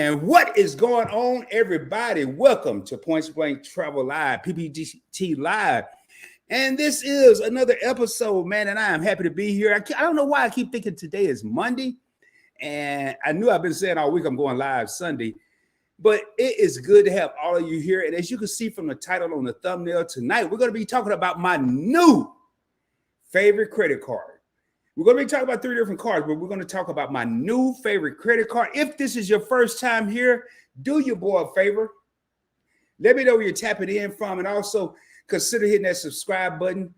And what is going on, everybody? Welcome to Point Blank Travel Live, PPGT Live. And this is another episode, man, and I am happy to be here. I don't know why I keep thinking today is Monday. And I knew I've been saying all week I'm going live Sunday. But it is good to have all of you here. And as you can see from the title on the thumbnail tonight, we're going to be talking about my new favorite credit card. We're going to be talking about 3 different cards, but we're going to talk about my new favorite credit card. If this is your first time here, do your boy a favor. Let me know where you're tapping in from, and also consider hitting that subscribe button.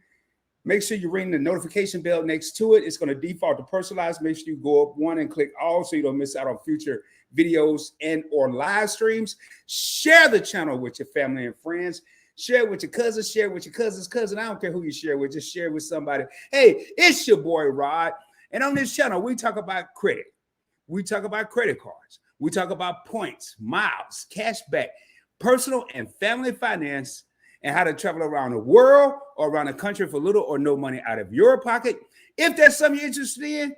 Make sure you ring the notification bell next to it. It's going to default to personalized. Make sure you go up one and click all so you don't miss out on future videos and or live streams. Share the channel with your family and friends. Share it with your cousins, share it with your cousin's cousin. I don't care who you share with, just share it with somebody. Hey, it's your boy Rod. And on this channel, we talk about credit. We talk about credit cards. We talk about points, miles, cash back, personal and family finance, and how to travel around the world or around the country for little or no money out of your pocket. If that's something you're interested in,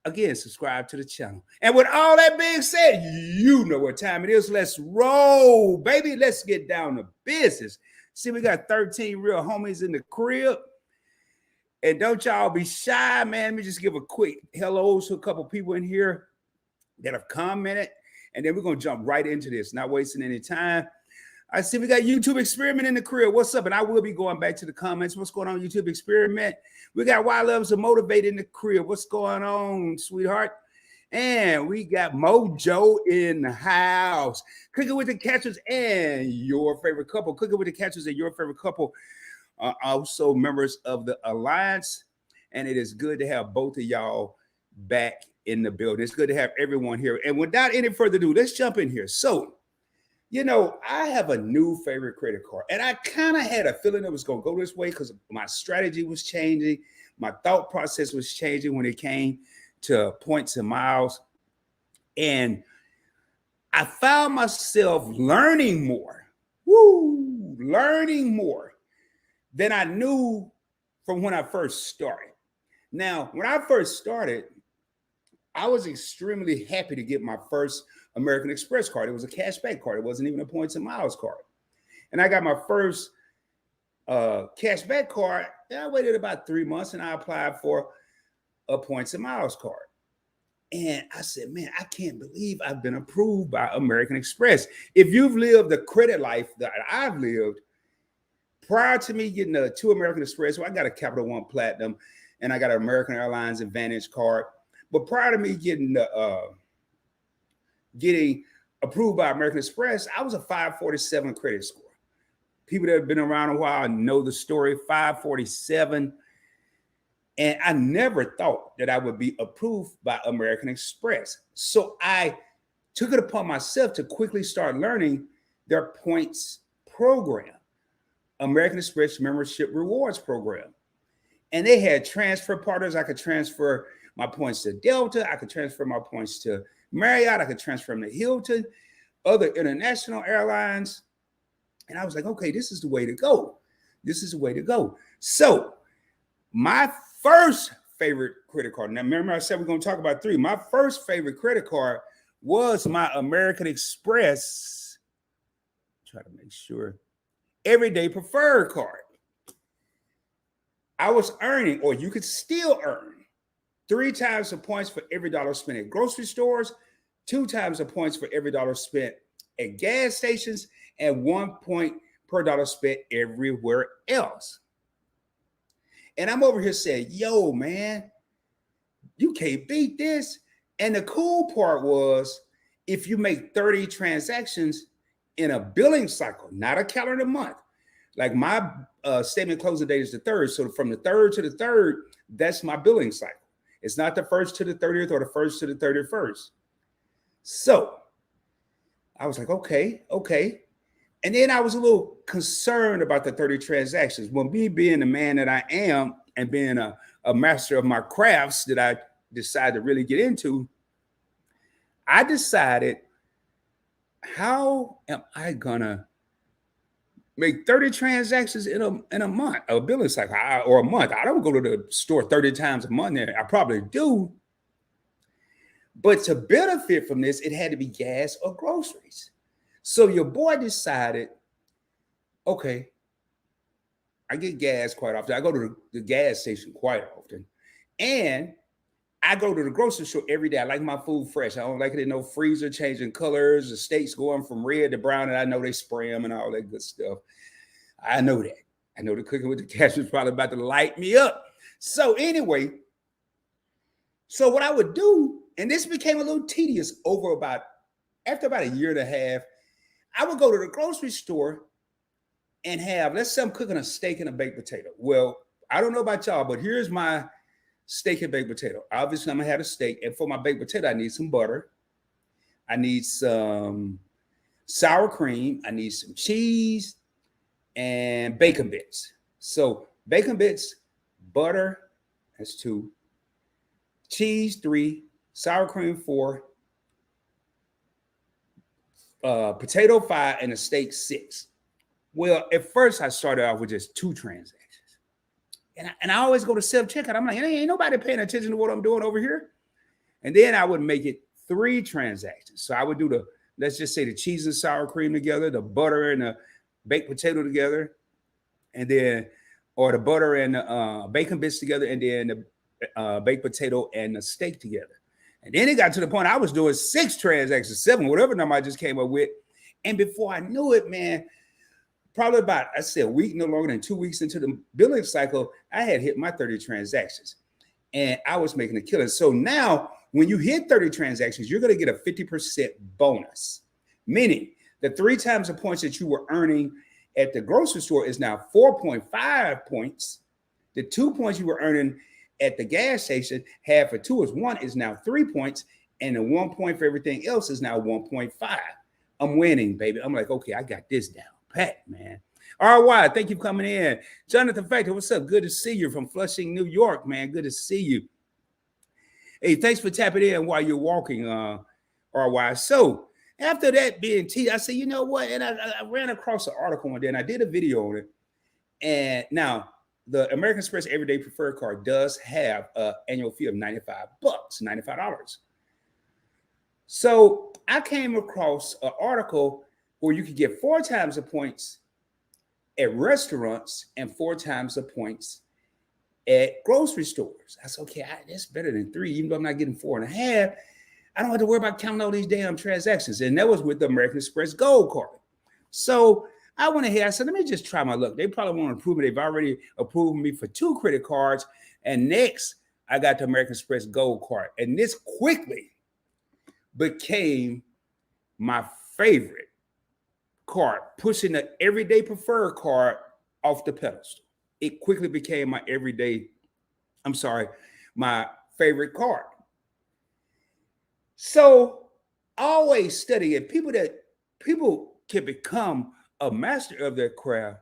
again, subscribe to the channel. And with all that being said, you know what time it is. Let's roll, baby. Let's get down to business. See, we got 13 real homies in the crib. And don't y'all be shy, man. Let me just give a quick hello to a couple people in here that have commented. And then we're going to jump right into this, not wasting any time. I see we got YouTube Experiment in the crib. What's up? And I will be going back to the comments. What's going on, YouTube Experiment? We got Why Loves to Motivate in the crib. What's going on, sweetheart? And we got Mojo in the house. Cooking with the Catchers and your favorite couple. Cooking with the Catchers and your favorite couple are also members of the Alliance. And it is good to have both of y'all back in the building. It's good to have everyone here. And without any further ado, let's jump in here. So, you know, I have a new favorite credit card, and I kind of had a feeling it was going to go this way because my strategy was changing. My thought process was changing when it came to points and miles. And I found myself learning more than I knew from when I first started. Now, when I first started, I was extremely happy to get my first American Express card. It was a cashback card. It wasn't even a points and miles card. And I got my first cashback card. I waited about 3 months and I applied for a points and miles card. And I said, man, I can't believe I've been approved by American Express. If you've lived the credit life that I've lived, prior to me getting the 2 American Express, well, I got a Capital One Platinum and I got an American Airlines Advantage card. But prior to me getting approved by American Express, I was a 547 credit score. People that have been around a while know the story, 547. And I never thought that I would be approved by American Express. So I took it upon myself to quickly start learning their points program, American Express Membership Rewards Program. And they had transfer partners. I could transfer my points to Delta. I could transfer my points to Marriott. I could transfer them to Hilton, other international airlines. And I was like, okay, this is the way to go. This is the way to go. So my first favorite credit card. Now, remember I said we're going to talk about 3. My first favorite credit card was my American Express. Try to make sure. Everyday Preferred card. I was earning, or you could still earn, 3 times the points for every dollar spent at grocery stores, 2 times the points for every dollar spent at gas stations, and 1 point per dollar spent everywhere else. And I'm over here saying, yo, man, you can't beat this. And the cool part was, if you make 30 transactions in a billing cycle, not a calendar month, like my statement closing date is the 3rd. So from the 3rd to the 3rd, that's my billing cycle. It's not the 1st to the 30th or the 1st to the 31st. So I was like, okay. And then I was a little concerned about the 30 transactions. Well, me being the man that I am and being a master of my crafts that I decided to really get into, I decided, how am I gonna make 30 transactions in a month, a billing cycle, or a month? I don't go to the store 30 times a month. I probably do, But to benefit from this, it had to be gas or groceries. So your boy decided, okay, I get gas quite often. I go to the gas station quite often. And I go to the grocery store every day. I like my food fresh. I don't like it in no freezer changing colors, the steaks going from red to brown, and I know they spray them and all that good stuff. I know that. I know the cooking with the cash is probably about to light me up. So anyway, so what I would do, and this became a little tedious after about a year and a half, I would go to the grocery store and have, let's say I'm cooking a steak and a baked potato. Well, I don't know about y'all, but here's my steak and baked potato. Obviously, I'm gonna have a steak, and for my baked potato, I need some butter. I need some sour cream. I need some cheese and bacon bits. So bacon bits, butter, that's 2, cheese 3, sour cream 4, potato 5, and a steak 6. Well, at first I started off with just 2 transactions. And I always go to self-checkout. I'm like, ain't nobody paying attention to what I'm doing over here. And then I would make it 3 transactions. So I would do let's just say the cheese and sour cream together, the butter and the baked potato together, and then, or the butter and the bacon bits together, and then the baked potato and the steak together. And then it got to the point I was doing 6 transactions, 7, whatever number I just came up with. And before I knew it, man, probably about, I said, a week, no longer than 2 weeks into the billing cycle, I had hit my 30 transactions and I was making a killing. So now when you hit 30 transactions, you're going to get a 50% bonus, meaning the 3 times the points that you were earning at the grocery store is now 4.5 points. The 2 points you were earning at the gas station, half of 2 is 1, is now 3 points. And the 1 point for everything else is now 1.5. I'm winning, baby. I'm like, okay, I got this down pat, man. RY, thank you for coming in. Jonathan Factor, what's up? Good to see you from Flushing, New York, man. Good to see you. Hey, thanks for tapping in while you're walking, RY. So after that being teased, I said, you know what? And I ran across an article one day and I did a video on it. And now the American Express Everyday Preferred Card does have an annual fee of $95, $95. So I came across an article where you could get 4 times the points at restaurants and 4 times the points at grocery stores. I said, okay, that's better than 3, even though I'm not getting 4.5. I don't have to worry about counting all these damn transactions. And that was with the American Express Gold Card. So I went ahead, I said, let me just try my luck. They probably want to approve me. They've already approved me for 2 credit cards. And next, I got the American Express Gold Card. And this quickly became my favorite card, pushing the Everyday Preferred Card off the pedestal. It quickly became my my favorite card. So always study it. People can become a master of their craft,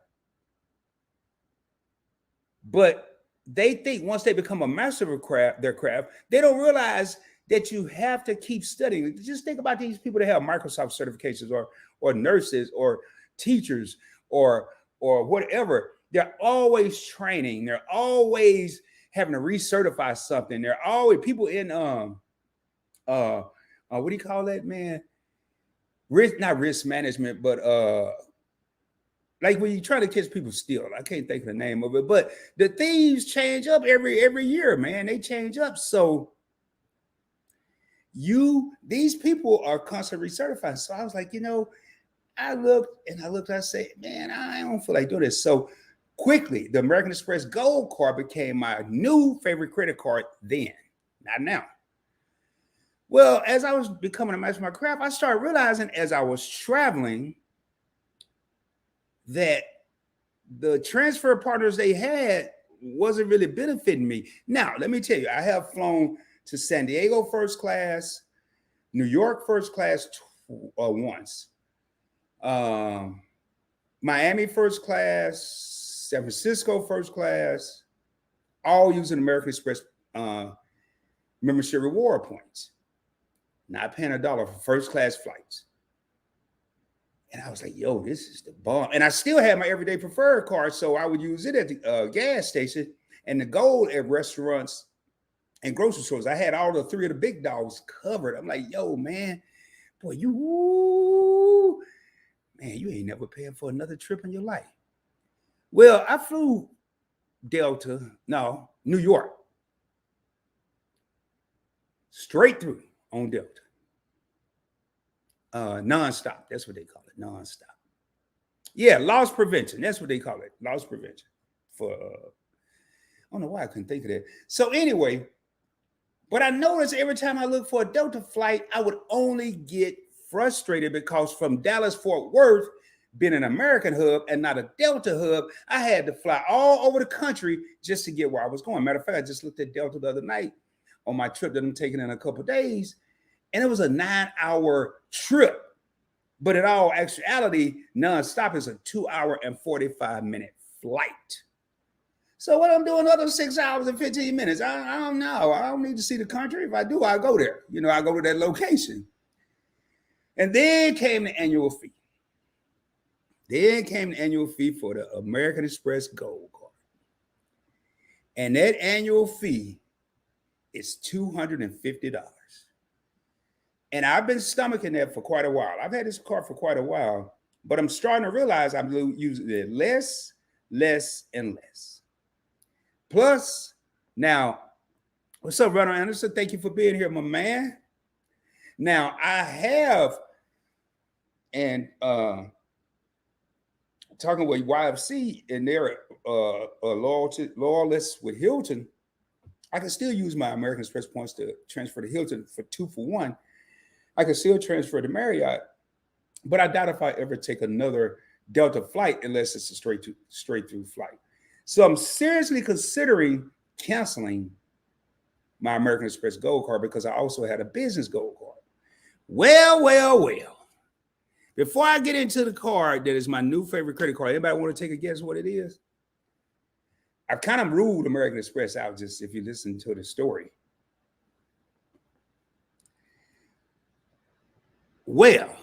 but they think once they become a master of their craft, they don't realize that you have to keep studying. Just think about these people that have Microsoft certifications or nurses or teachers or whatever. They're always training. They're always having to recertify something. They're always people in what do you call that, man? Not risk management, but like when you try to catch people steal. I can't think of the name of it, but the thieves change up every year, man. They change up. So these people are constantly recertifying. So I was like, I looked, I said, man, I don't feel like doing this. So quickly, the American Express Gold Card became my new favorite credit card then, not now. Well, as I was becoming a master of my craft, I started realizing as I was traveling that the transfer partners they had wasn't really benefiting me. Now, let me tell you, I have flown to San Diego first class, New York first class once, Miami first class, San Francisco first class, all using American Express membership reward points. Not paying $1 for first class flights. And I was like, yo, this is the bomb. And I still had my Everyday Preferred Card, so I would use it at the gas station and the gold at restaurants and grocery stores. I had all the three of the big dogs covered. I'm like, yo, man, boy, you ain't never paying for another trip in your life. Well, I flew New York, straight through on Delta. Nonstop. That's what they call it. Nonstop. Yeah, loss prevention. That's what they call it. Loss prevention. For I don't know why I couldn't think of that. So anyway, but I noticed every time I looked for a Delta flight, I would only get frustrated because from Dallas Fort Worth, being an American hub and not a Delta hub, I had to fly all over the country just to get where I was going. Matter of fact, I just looked at Delta the other night on my trip that I'm taking in a couple of days, and it was a 9-hour trip. But in all actuality, nonstop is a 2-hour and 45-minute flight. So what I'm doing other 6 hours and 15 minutes, I don't know. I don't need to see the country. If I do, I go there. I go to that location. And then came the annual fee. Then came the annual fee for the American Express Gold Card. And that annual fee is $250. And I've been stomaching that for quite a while. I've had this card for quite a while, but I'm starting to realize I'm using it less, and less. Plus, now, what's up, Ronald Anderson? Thank you for being here, my man. Now, I have, and talking with YFC, and they're loyalists with Hilton, I can still use my American Express points to transfer to Hilton for 2 for 1. I can still transfer to Marriott, but I doubt if I ever take another Delta flight unless it's a straight through flight. So I'm seriously considering canceling my American Express Gold Card because I also had a business Gold Card. Well. Before I get into the card that is my new favorite credit card, anybody want to take a guess what it is? I've kind of ruled American Express out just if you listen to the story. Well,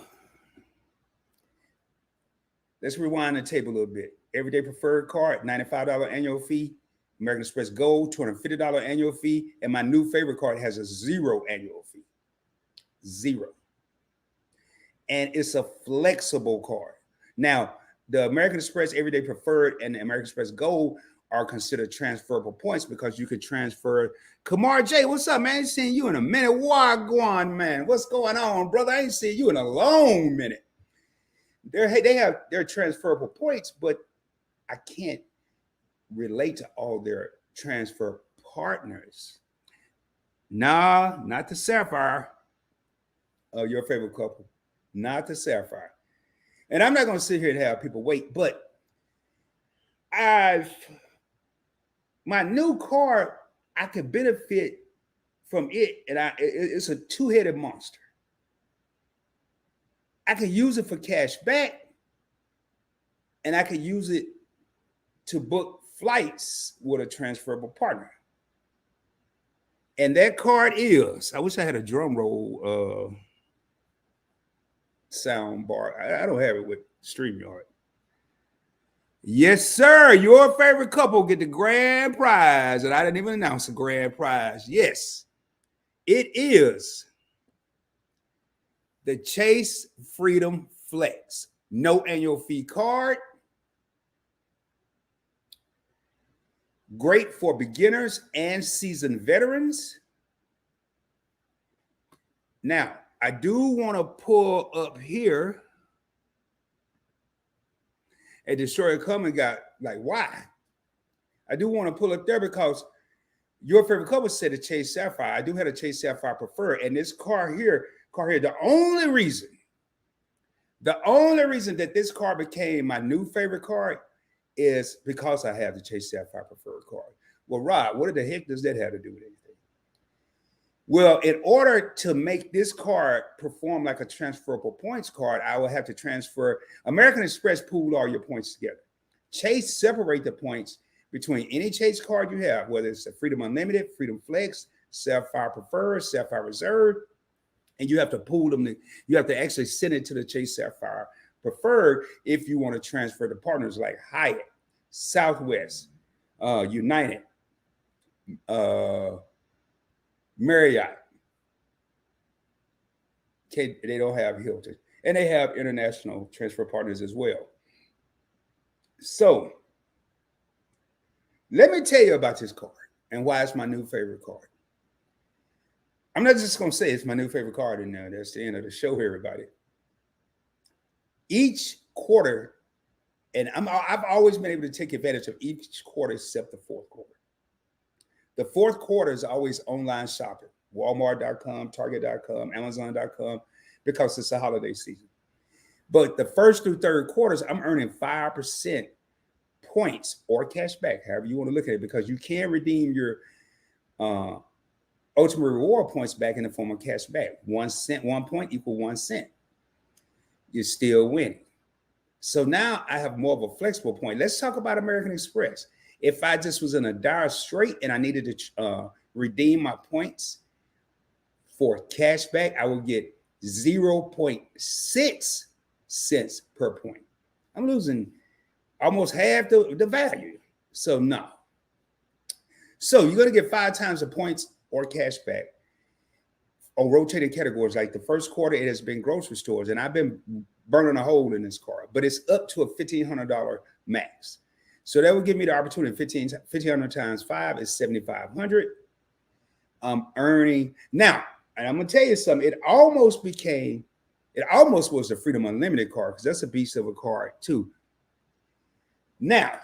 let's rewind the tape a little bit. Everyday preferred card, $95 annual fee. American Express Gold, $250 annual fee. And my new favorite card has a 0 annual fee. 0. And it's a flexible card. Now, the American Express Everyday Preferred and the American Express Gold are considered transferable points because you could transfer. Kamar J, what's up, man? I ain't seen you in a minute. Wagwan, man. What's going on, brother? I ain't seen you in a long minute. They have their transferable points, but I can't relate to all their transfer partners. Nah, not the Sapphire. Your favorite couple. Not the Sapphire. And I'm not going to sit here and have people wait, but my new card, I could benefit from it, and it's a two-headed monster. I could use it for cash back, and I could use it to book flights with a transferable partner. And that card is, I wish I had a drum roll sound bar. I don't have it with StreamYard. Yes, sir. Your favorite couple get the grand prize. And I didn't even announce the grand prize. Yes, it is the Chase Freedom Flex. No annual fee card. Great for beginners and seasoned veterans. Now, I do want to pull up here. A Destroyer Coming got like, why? I do want to pull up there because your favorite couple said a Chase Sapphire. I do have a Chase Sapphire Preferred. And this car here, the only reason that this car became my new favorite card is because I have the Chase Sapphire Preferred card. Well, Rob, what the heck does that have to do with anything? Well, in order to make this card perform like a transferable points card, I will have to transfer. American Express pooled all your points together. Chase separate the points between any Chase card you have, whether it's a Freedom Unlimited, Freedom Flex, Sapphire Preferred, Sapphire Reserve, and you have to pool them. You have to actually send it to the Chase Sapphire Preferred if you want to transfer to partners like Hyatt, Southwest, United, Marriott. Okay, they don't have Hilton. And they have international transfer partners as well. So let me tell you about this card and why it's my new favorite card. I'm not just going to say it's my new favorite card in there. That's the end of the show here, everybody. Each quarter, and I've always been able to take advantage of each quarter except the fourth quarter. The fourth quarter is always online shopping. Walmart.com, Target.com, Amazon.com, because it's a holiday season. But the first through third quarters, I'm earning 5% points or cash back, however you want to look at it, because you can redeem your ultimate reward points back in the form of cash back. 1 cent, 1 point equal 1 cent. You're still winning. So now I have more of a flexible point. Let's talk about American Express. If I just was in a dire strait and I needed to redeem my points for cash back, I would get 0.6 cents per point. I'm losing almost half the value. So no. So you're going to get 5 times the points or cash back on rotating categories. Like the first quarter, it has been grocery stores, and I've been burning a hole in this card, but it's up to a $1,500 max. So that would give me the opportunity. 1,500 times 5 is 7,500. I'm earning now, and I'm gonna tell you something. It almost was the Freedom Unlimited card, because that's a beast of a card too. Now,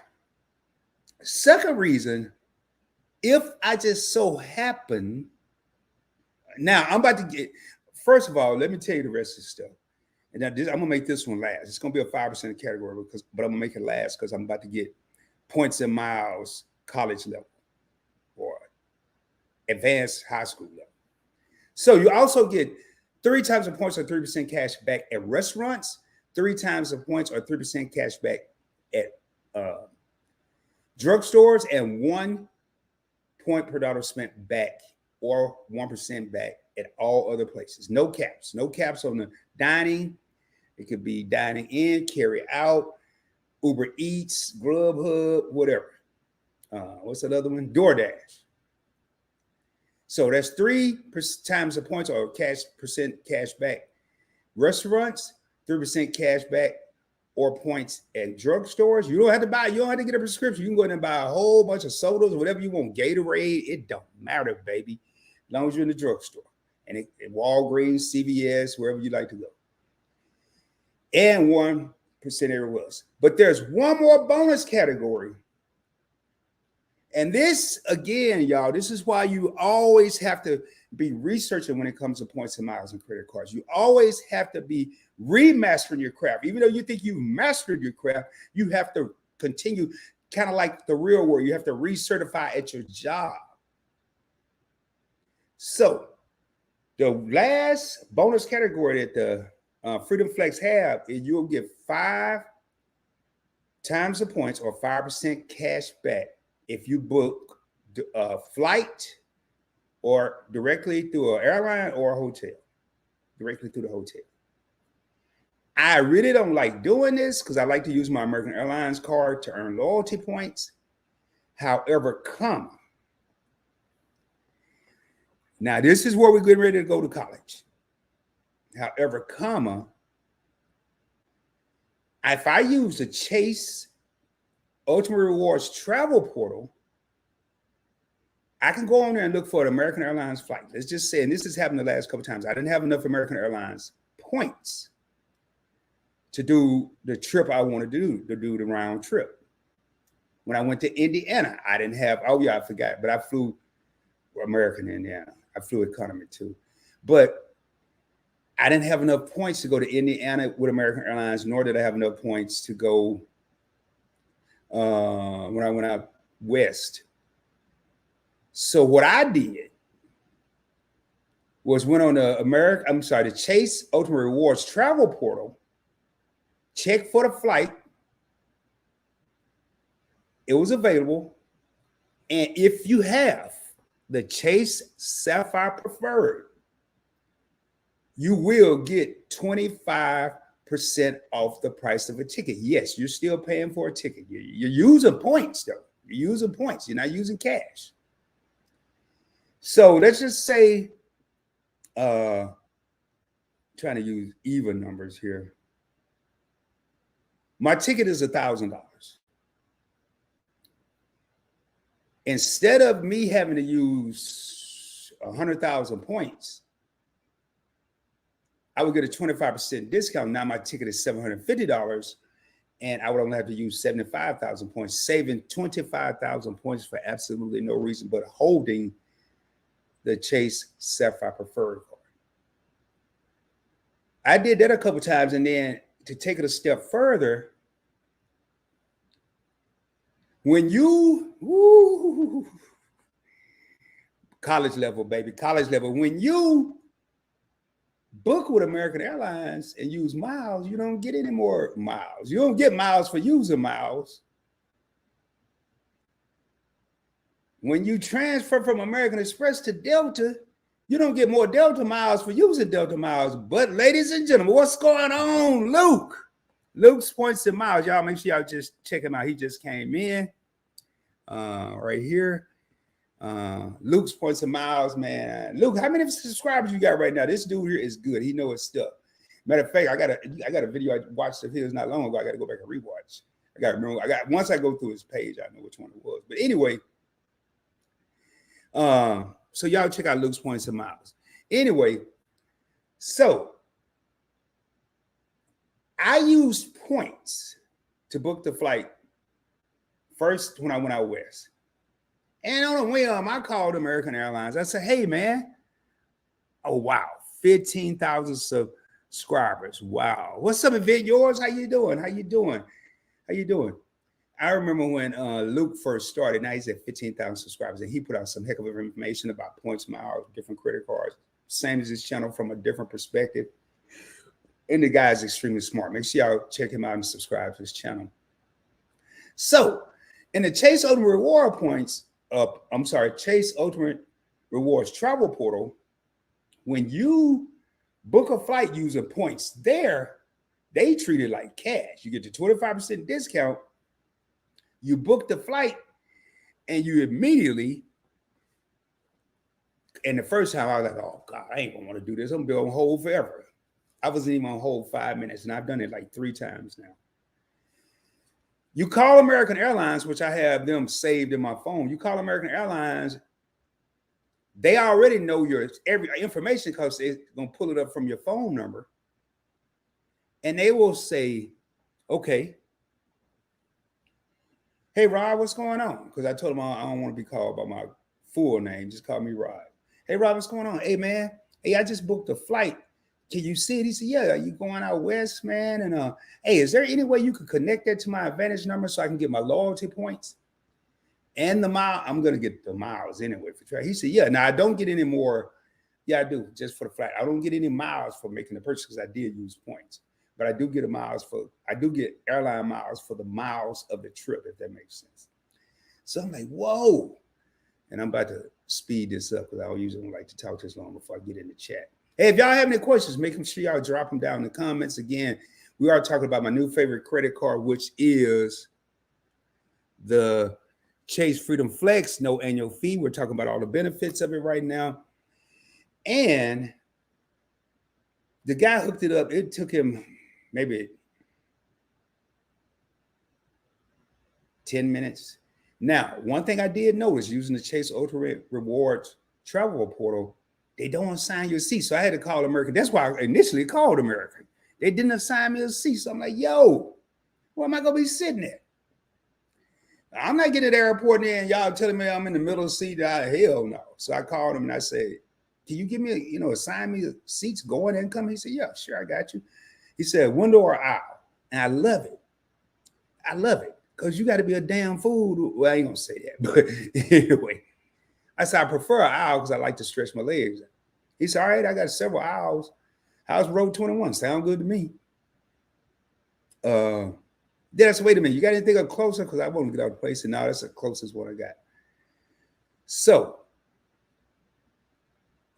second reason, if I just so happen, now I'm about to get, first of all, let me tell you the rest of the stuff. And now I'm gonna make this one last. It's gonna be a 5% category, but I'm gonna make it last because I'm about to get points and miles college level or advanced high school level. So you also get 3 times the points or 3% cash back at restaurants, 3 times the points or 3% cash back at drugstores, and 1 point per dollar spent back or 1% back at all other places. No caps. No caps on the dining. It could be dining in, carry out, Uber Eats, Grubhub, whatever. What's that other one? DoorDash. So that's 3 times the points or percent cash back. Restaurants, 3% cash back or points at drugstores. You don't have to buy, you don't have to get a prescription. You can go in and buy a whole bunch of sodas, whatever you want, Gatorade. It don't matter, baby, as long as you're in the drugstore. And at Walgreens, CVS, wherever you like to go. And 1% everywhere else. But there's one more bonus category. And this, again, y'all, this is why you always have to be researching when it comes to points and miles and credit cards. You always have to be remastering your craft. Even though you think you've mastered your craft, you have to continue, kind of like the real world. You have to recertify at your job. So the last bonus category that the Freedom Flex have is you'll get 5 times the points or 5% cash back if you book a flight or directly through an airline or a hotel, directly through the hotel. I really don't like doing this because I like to use my American Airlines card to earn loyalty points. However, now this is where we're getting ready to go to college. However, if I use the Chase Ultimate Rewards travel portal, I can go on there and look for an American Airlines flight. Let's just say, and this has happened the last couple of times, I didn't have enough American Airlines points to do the trip I want to do the round trip. When I went to Indiana, I didn't have, oh yeah, I forgot, but I flew American Indiana. I flew economy too. But I didn't have enough points to go to Indiana with American Airlines, nor did I have enough points to go when I went out west. So what I did was went on the Chase Ultimate Rewards travel portal, checked for the flight. It was available. And if you have the Chase Sapphire Preferred, you will get 25% off the price of a ticket. Yes, you're still paying for a ticket. You're using points, though. You're using points. You're not using cash. So let's just say, trying to use even numbers here. My ticket is $1,000. Instead of me having to use 100,000 points, I would get a 25% discount. Now my ticket is $750, and I would only have to use 75,000 points, saving 25,000 points for absolutely no reason but holding the Chase Sapphire Preferred card. I did that a couple times, and then to take it a step further, when you college level, baby, college level, when you book with American Airlines and use miles, you don't get any more miles. You don't get miles for using miles. When you transfer from American Express to Delta, you don't get more Delta miles for using Delta miles. But ladies and gentlemen, what's going on, Luke? Luke's Points and Miles. Y'all make sure y'all just check him out. He just came in right here. Luke's Points and Miles, man. Luke, how many subscribers you got right now? This dude here is good. He knows his stuff. Matter of fact, I got a video I watched of his not long ago. I got to go back and rewatch. I got to remember. Once I go through his page, I know which one it was. But anyway, so y'all check out Luke's Points and Miles. Anyway, so I used points to book the flight first when I went out west. And on the way I called American Airlines. I said, hey, man. Oh, wow. 15,000 subscribers. Wow. What's up, Event Yours? How you doing? How you doing? How you doing? I remember when Luke first started. Now he's at 15,000 subscribers. And he put out some heck of information about points, miles, different credit cards. Same as his channel from a different perspective. And the guy is extremely smart. Make sure y'all check him out and subscribe to his channel. So in the Chase Ultimate Reward Points, Chase Ultimate Rewards Travel Portal, when you book a flight using points there, they treat it like cash. You get the 25% discount. You book the flight, and you immediately, and the first time I was like, oh, God, I ain't going to want to do this. I'm going to be on hold forever. I wasn't even on hold 5 minutes, and I've done it like 3 times now. You call American Airlines, which I have them saved in my phone. You call American Airlines, they already know your every information because they're going to pull it up from your phone number. And they will say, okay, hey, Rod, what's going on? Because I told them I don't want to be called by my full name. Just call me Rod. Hey, Rod, what's going on? Hey, man, hey, I just booked a flight. Can you see it? He said, yeah, are you going out west, man? And hey, is there any way you could connect that to my Advantage number so I can get my loyalty points and the mile? I'm going to get the miles anyway for travel. He said, yeah. Now I don't get any more. Yeah, I do, just for the flight. I don't get any miles for making the purchase because I did use points. But I do get I do get airline miles for the miles of the trip, if that makes sense. So I'm like, whoa. And I'm about to speed this up because I usually don't like to talk this long before I get in the chat. Hey, if y'all have any questions, make sure y'all drop them down in the comments. Again, we are talking about my new favorite credit card, which is the Chase Freedom Flex, no annual fee. We're talking about all the benefits of it right now. And the guy hooked it up. It took him maybe 10 minutes. Now, one thing I did notice using the Chase Ultimate Rewards Travel Portal, they don't assign you a seat. So I had to call American. That's why I initially called American. They didn't assign me a seat. So I'm like, yo, where am I going to be sitting at? I'm not getting to the airport and y'all telling me I'm in the middle of the seat. Hell no. So I called him and I said, can you give me, assign me seats going and coming? He said, yeah, sure, I got you. He said, window or aisle. And I love it. I love it because you got to be a damn fool. Well, I ain't going to say that. But anyway. I said, I prefer an aisle because I like to stretch my legs. He said, all right, I got several aisles. How's row 21? Sound good to me. Then I said, wait a minute, you got anything up closer? Because I want to get out of the place. And now that's the closest one I got. So,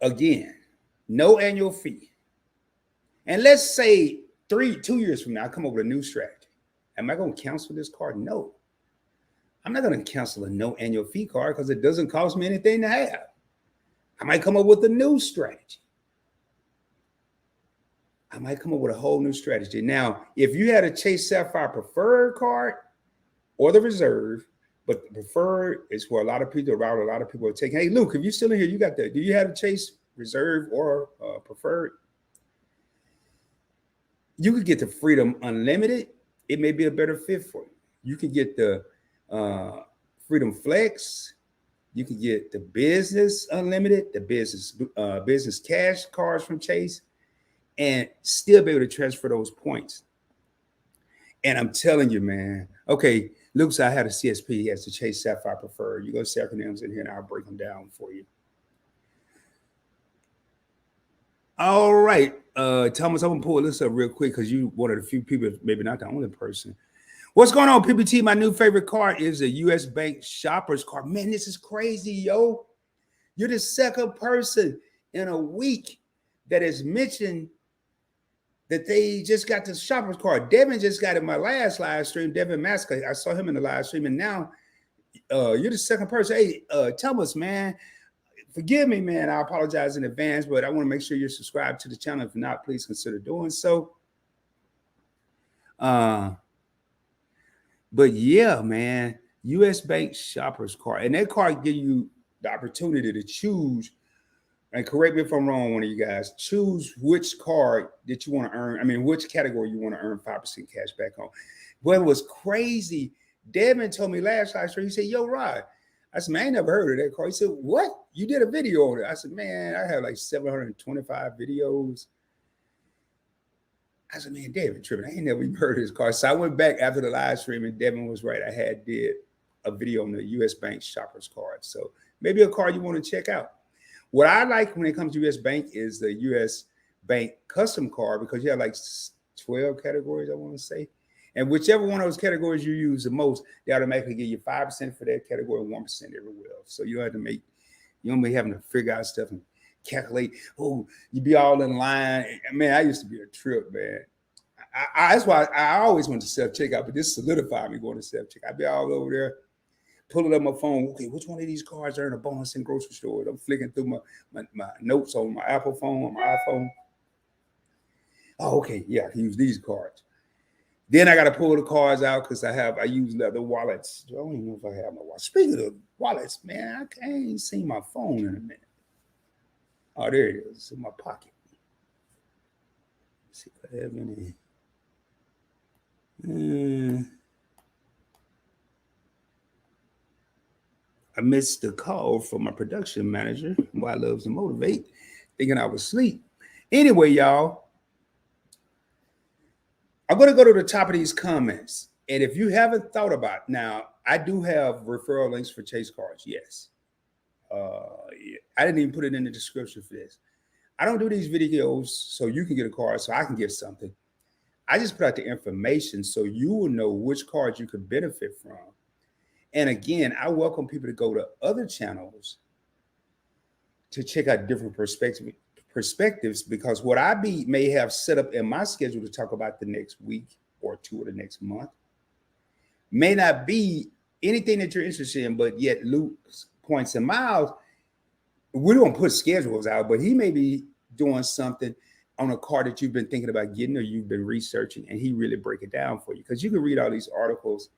again, no annual fee. And let's say 2 years from now, I come up with a new strategy. Am I going to cancel this card? No. I'm not going to cancel a no annual fee card because it doesn't cost me anything to have. I might come up with a new strategy. I might come up with a whole new strategy. Now, if you had a Chase Sapphire preferred card or the reserve, but the preferred is where a lot of people are taking. Hey, Luke, if you're still in here, you got that. Do you have a Chase reserve or preferred? You could get the Freedom Unlimited. It may be a better fit for you. You can get the Freedom Flex. You can get the Business Unlimited, the business cash cards from Chase, and still be able to transfer those points. And I'm telling you, man. Okay, Luke said I had a CSP. He has the Chase Sapphire Preferred. You go see acronyms in here, and I'll break them down for you. All right, Thomas, I'm gonna pull this up real quick because you one of the few people, maybe not the only person. What's going on, PPT? My new favorite card is a U.S. Bank Shoppers card. Man, this is crazy, yo. You're the second person in a week that has mentioned that they just got the Shoppers card. Devin just got it in my last live stream. Devin Masker, I saw him in the live stream, and now you're the second person. Hey, Thomas, man. Forgive me, man. I apologize in advance, but I want to make sure you're subscribed to the channel. If not, please consider doing so. But yeah, man, U.S. Bank Shoppers card. And that card gives you the opportunity to choose, and correct me if I'm wrong, one of you guys, choose which card that you want to earn. I mean, which category you want to earn 5% cash back on. But it was crazy. Devin told me last night, he said, yo, Rod. I said, man, I ain't never heard of that card. He said, what? You did a video on it. I said, man, I have like 725 videos. I said, man, Devin tripping. I ain't never even heard of this card. So I went back after the live stream, and Devin was right. I did a video on the U.S. Bank Shoppers card. So maybe a card you want to check out. What I like when it comes to U.S. Bank is the U.S. Bank Custom card, because you have like 12 categories, I want to say. And whichever one of those categories you use the most, they automatically give you 5% for that category and 1% everywhere else. So you don't have to you don't be having to figure out stuff and calculate. Oh, you be all in line. Man, I used to be a trip, man. That's why I always went to self-checkout, but this solidified me going to self-checkout. I'd be all over there, pulling up my phone. Okay, which one of these cards earn a bonus in grocery stores? I'm flicking through my notes on my Apple phone, on my iPhone. Oh, okay, yeah, I can use these cards. Then I got to pull the cards out because I use leather wallets. I don't even know if I have my wallet. Speaking of wallets, man, I ain't seen my phone in a minute. Oh, there it is. It's in my pocket. Let's see if I have any. I missed the call from my production manager, who I love to motivate, thinking I was asleep. Anyway, y'all. I'm going to go to the top of these comments. And if you haven't thought about, now, I do have referral links for Chase cards. Yes. I didn't even put it in the description for this. I don't do these videos so you can get a card, so I can get something. I just put out the information so you will know which cards you could benefit from. And again, I welcome people to go to other channels to check out different perspectives, because what I may have set up in my schedule to talk about the next week or two or the next month may not be anything that you're interested in, but yet Luke's Points and Miles, we don't put schedules out, but he may be doing something on a card that you've been thinking about getting or you've been researching, and he really break it down for you, because you can read all these articles.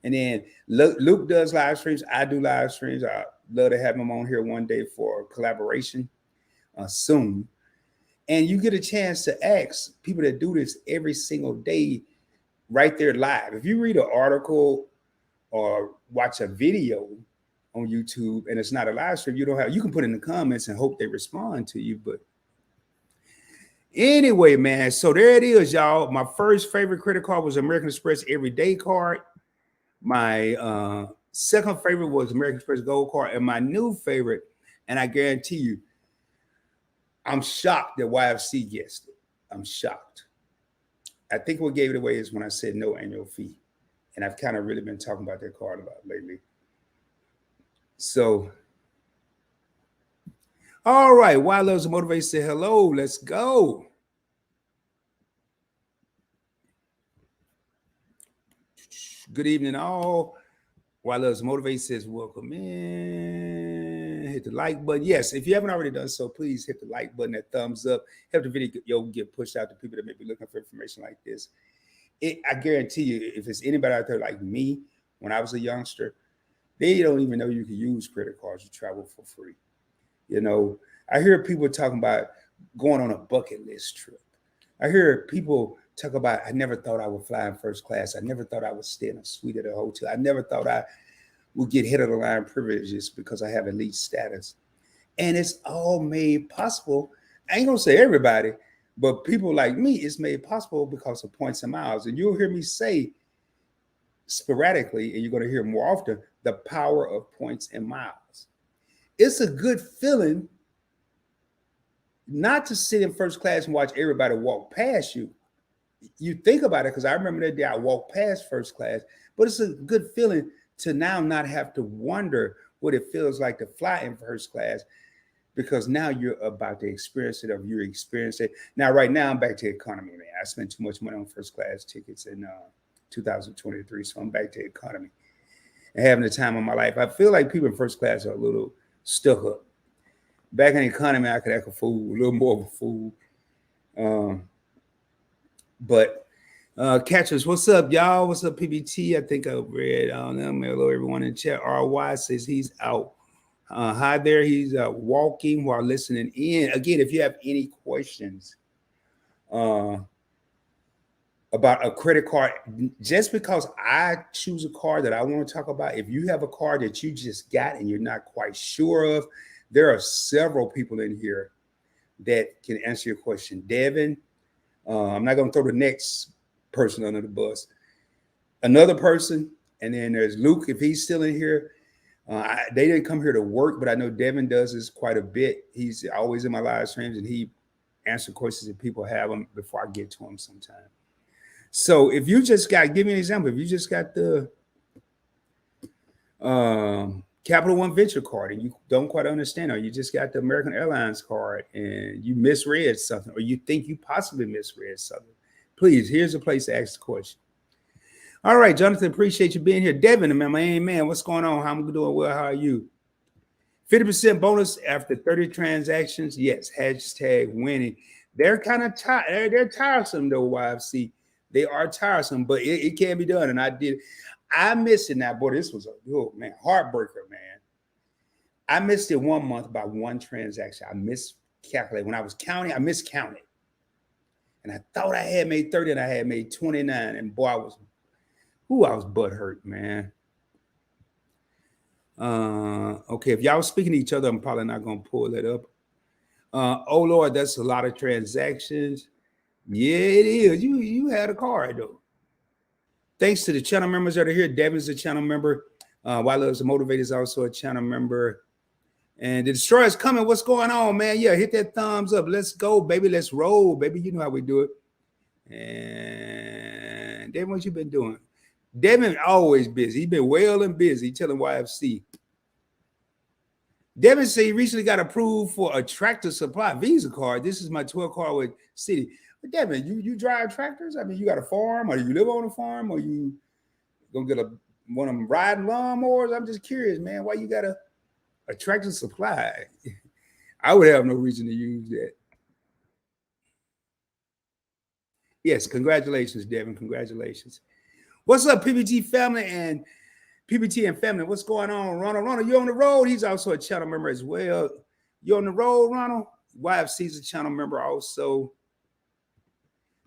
And then Luke does live streams. I do live streams. I love to have him on here one day for collaboration soon. And you get a chance to ask people that do this every single day right there live. If you read an article or watch a video on YouTube and it's not a live stream, you can put in the comments and hope they respond to you. But anyway, man, so there it is, y'all. My first favorite credit card was American Express Everyday Card. My second favorite was American Express Gold Card. And my new favorite, and I guarantee you, I'm shocked that YFC guessed it. I'm shocked. I think what gave it away is when I said no annual fee. And I've kind of really been talking about that card a lot lately. So, all right. Why Loves to Motivate say hello. Let's go. Good evening, all. Why Loves to Motivate says welcome in. hit the like button. Yes, if you haven't already done so, please hit the like button, that thumbs up. Help the video get pushed out to people that may be looking for information like this. I guarantee you, if it's anybody out there like me, when I was a youngster, they don't even know you can use credit cards to travel for free. You know, I hear people talking about going on a bucket list trip. I hear people talk about, I never thought I would fly in first class. I never thought I would stay in a suite at a hotel. I never thought I would get head of the line privileges because I have elite status. And it's all made possible. I ain't gonna say everybody, but people like me, it's made possible because of points and miles. And you'll hear me say sporadically, and you're gonna hear more often, the power of points and miles. It's a good feeling not to sit in first class and watch everybody walk past you. You think about it, because I remember that day I walked past first class, but it's a good feeling to now not have to wonder what it feels like to fly in first class, because now you're about to experience it, or you're experiencing it. Now, right now, I'm back to economy, man. I spent too much money on first class tickets in 2023, so I'm back to economy and having the time of my life. I feel like people in first class are a little stuck up. Back in economy, I could act a fool, a little more of a fool. But catchers, what's up, y'all? What's up, PBT? I think I read on them. Hello, everyone in chat. RY says he's out. Hi there. He's walking while listening in. Again, if you have any questions about a credit card, just because I choose a card that I want to talk about, if you have a card that you just got and you're not quite sure of, there are several people in here that can answer your question. Devin, I'm not going to throw the next person under the bus. Another person, and then there's Luke, if he's still in here. They didn't come here to work, but I know Devin does this quite a bit. He's always in my live streams, and he answers questions if people have them before I get to them sometime. So if you just got, give me an example. If you just got the Capital One Venture card and you don't quite understand, or you just got the American Airlines card and you misread something, or you think you possibly misread something, please, here's a place to ask the question. All right, Jonathan, appreciate you being here. Devin, my main man, what's going on? I'm doing well. How are you? 50% bonus after 30 transactions. Yes, hashtag winning. They're kind of tired. They're tiresome, though, YFC. They are tiresome, but it can be done. And I did. I missed it now, boy. This was a heartbreaker, man. I missed it 1 month by one transaction. I miscalculated. When I was counting, I miscounted. And I thought I had made 30 and I had made 29. And boy, I was butthurt, man. Okay, if y'all speaking to each other, I'm probably not going to pull that up. Oh, Lord, that's a lot of transactions. Yeah, it is. You had a card, though. Thanks to the channel members that are here. Devin's a channel member. Why Loves the Motivator is also a channel member. And the Destroyer's coming. What's going on, man? Yeah, hit that thumbs up. Let's go, baby. Let's roll, baby. You know how we do it. And Devin, what you been doing? Devin always busy. He's been well and busy. Telling YFC. Devin said he recently got approved for a tractor supply Visa card. This is my 12 card with Citi. But Devin, you drive tractors? I mean, you got a farm, or you live on a farm, or you gonna get one of them riding lawnmowers? I'm just curious, man. Why you got a tractor supply? I would have no reason to use that. Yes, congratulations, Devin. Congratulations. What's up, PBT family and PBT and family? What's going on, Ronald? Ronald, you on the road? He's also a channel member as well. You on the road, Ronald? YFC's a channel member also.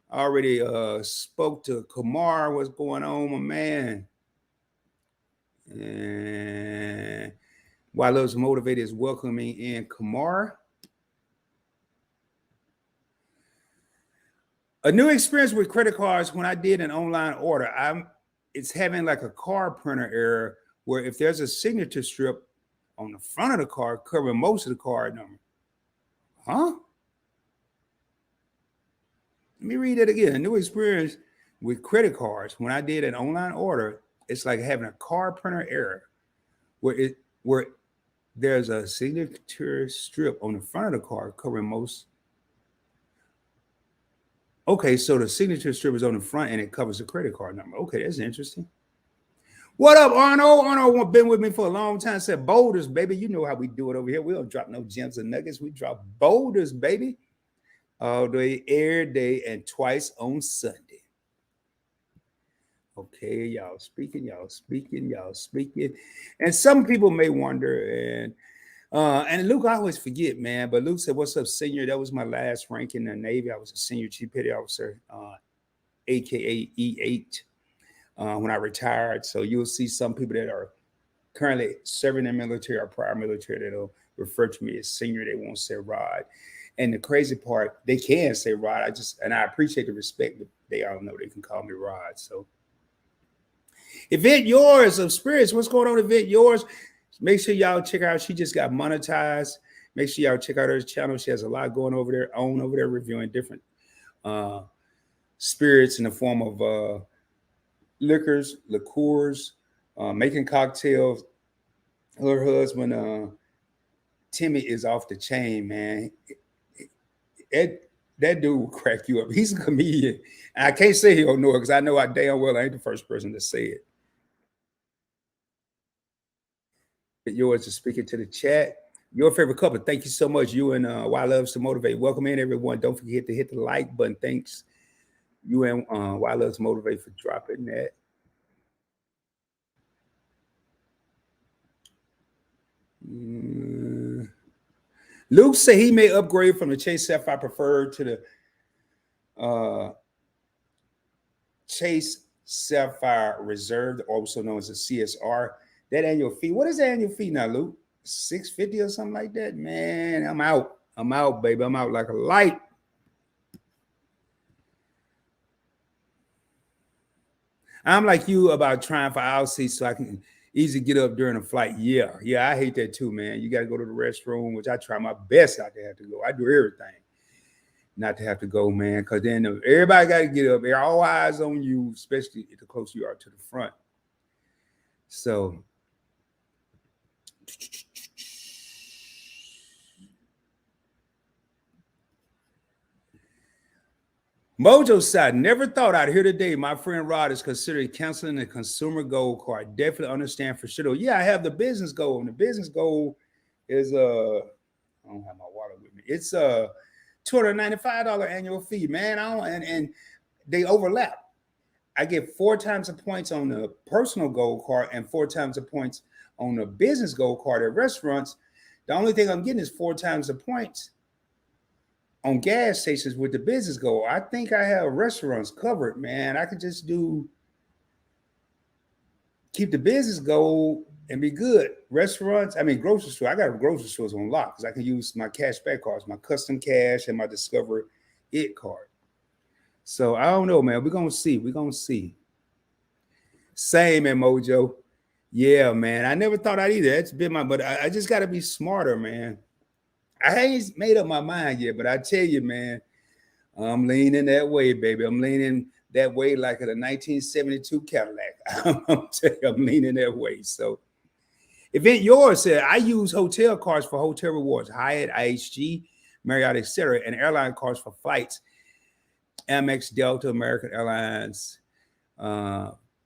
I already spoke to Kamar. What's going on, my man? And Why Loves Motivated is welcoming in Kamar. A new experience with credit cards when I did an online order. It's having like a card printer error where if there's a signature strip on the front of the card covering most of the card number. Huh? Let me read that again. A new experience with credit cards when I did an online order. It's like having a card printer error where there's a signature strip on the front of the card covering most. Okay, so the signature strip is on the front and it covers the credit card number. Okay, that's interesting. What up, Arnold? Arnold been with me for a long time. Said boulders, baby. You know how we do it over here. We don't drop no gems and nuggets. We drop boulders, baby. All day, every day, and twice on Sunday. Okay, y'all speaking. And some people may wonder, and Luke, I always forget, man. But Luke said, "What's up, senior?" That was my last rank in the Navy. I was a senior chief petty officer, aka E8, when I retired. So you'll see some people that are currently serving in the military or prior military that'll refer to me as senior. They won't say Rod. And the crazy part, they can say Rod. I appreciate the respect, but they all know they can call me Rod. So, Event Yours of Spirits, what's going on, Event Yours? Make sure y'all check out. She just got monetized. Make sure y'all check out her channel. She has a lot going over there, reviewing different spirits in the form of liquors, liqueurs, making cocktails. Her husband, Timmy, is off the chain, man. That dude will crack you up. He's a comedian. And I can't say he don't know it because I know I damn well ain't the first person to say it. Yours is speaking to the chat. Your favorite couple. Thank you so much. You and Why Loves to Motivate. Welcome in, everyone. Don't forget to hit the like button. Thanks, you and Why Loves to Motivate, for dropping that. Luke said he may upgrade from the Chase Sapphire Preferred to the Chase Sapphire Reserve, also known as the CSR. That annual fee. What is the annual fee now, Luke? $650 or something like that? Man, I'm out. I'm out, baby. I'm out like a light. I'm like you about trying for aisle seats so I can easily get up during a flight. Yeah, I hate that too, man. You got to go to the restroom, which I try my best not to have to go. I do everything not to have to go, man, because then everybody got to get up. They're all eyes on you, especially the closer you are to the front. So, Mojo side, never thought I'd hear today. My friend Rod is considering canceling the consumer gold card. Definitely understand for sure. Yeah, I have the business gold, and the business gold is I don't have my wallet with me. It's a $295 annual fee, man. And they overlap. I get 4 times the points on the personal gold card and 4 times the points on the business gold card at restaurants. The only thing I'm getting is 4 times the points on gas stations with the business gold. I think I have restaurants covered, man. I could just keep the business gold and be good. Restaurants, grocery store. I got grocery stores on lock because I can use my cashback cards, my custom cash, and my Discover It card. So I don't know, man. We're gonna see. Same at Mojo. Yeah, man. I never thought I'd either. That's been but I just gotta be smarter, man. I ain't made up my mind yet, but I tell you, man, I'm leaning that way, baby. I'm leaning that way like a 1972 Cadillac. I'm leaning that way. So, Event Yours said, I use hotel cards for hotel rewards, Hyatt, IHG, Marriott, etc., and airline cards for flights, Amex, Delta, American Airlines,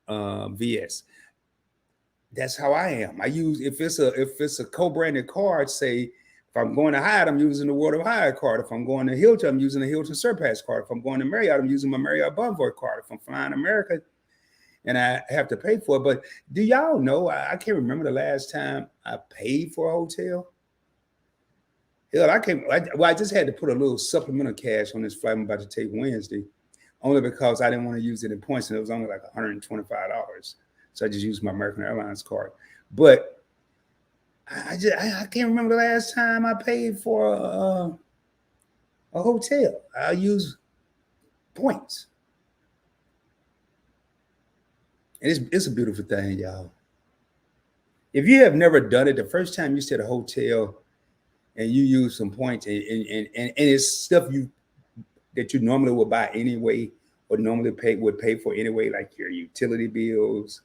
VS. That's how I am. I use if it's a co-branded card, say, if I'm going to Hyatt, I'm using the World of Hyatt card. If I'm going to Hilton, I'm using the Hilton Surpass card. If I'm going to Marriott, I'm using my Marriott Bonvoy card. If I'm flying America and I have to pay for it. But do y'all know, I can't remember the last time I paid for a hotel. Hell, I just had to put a little supplemental cash on this flight I'm about to take Wednesday, only because I didn't want to use it in points, and it was only like $125. So I just used my American Airlines card. But I can't remember the last time I paid for a hotel. I use points. And it's a beautiful thing, y'all. If you have never done it, the first time you stay at a hotel and you use some points and it's stuff that you normally would buy anyway, or normally would pay for anyway, like your utility bills,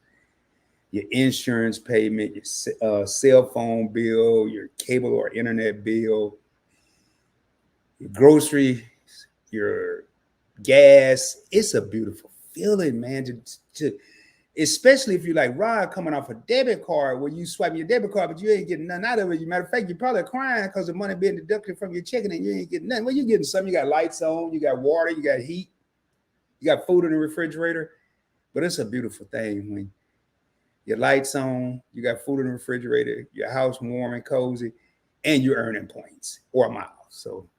your insurance payment, your cell phone bill, your cable or internet bill, your groceries, your gas. It's a beautiful feeling, man. Especially if you like Rod coming off a debit card where you swipe your debit card, but you ain't getting nothing out of it. As a matter of fact, you're probably crying because the money being deducted from your checking and you ain't getting nothing. Well, you're getting something. You got lights on, you got water, you got heat, you got food in the refrigerator. But it's a beautiful thing when your lights on, you got food in the refrigerator, your house warm and cozy, and you're earning points or miles. So,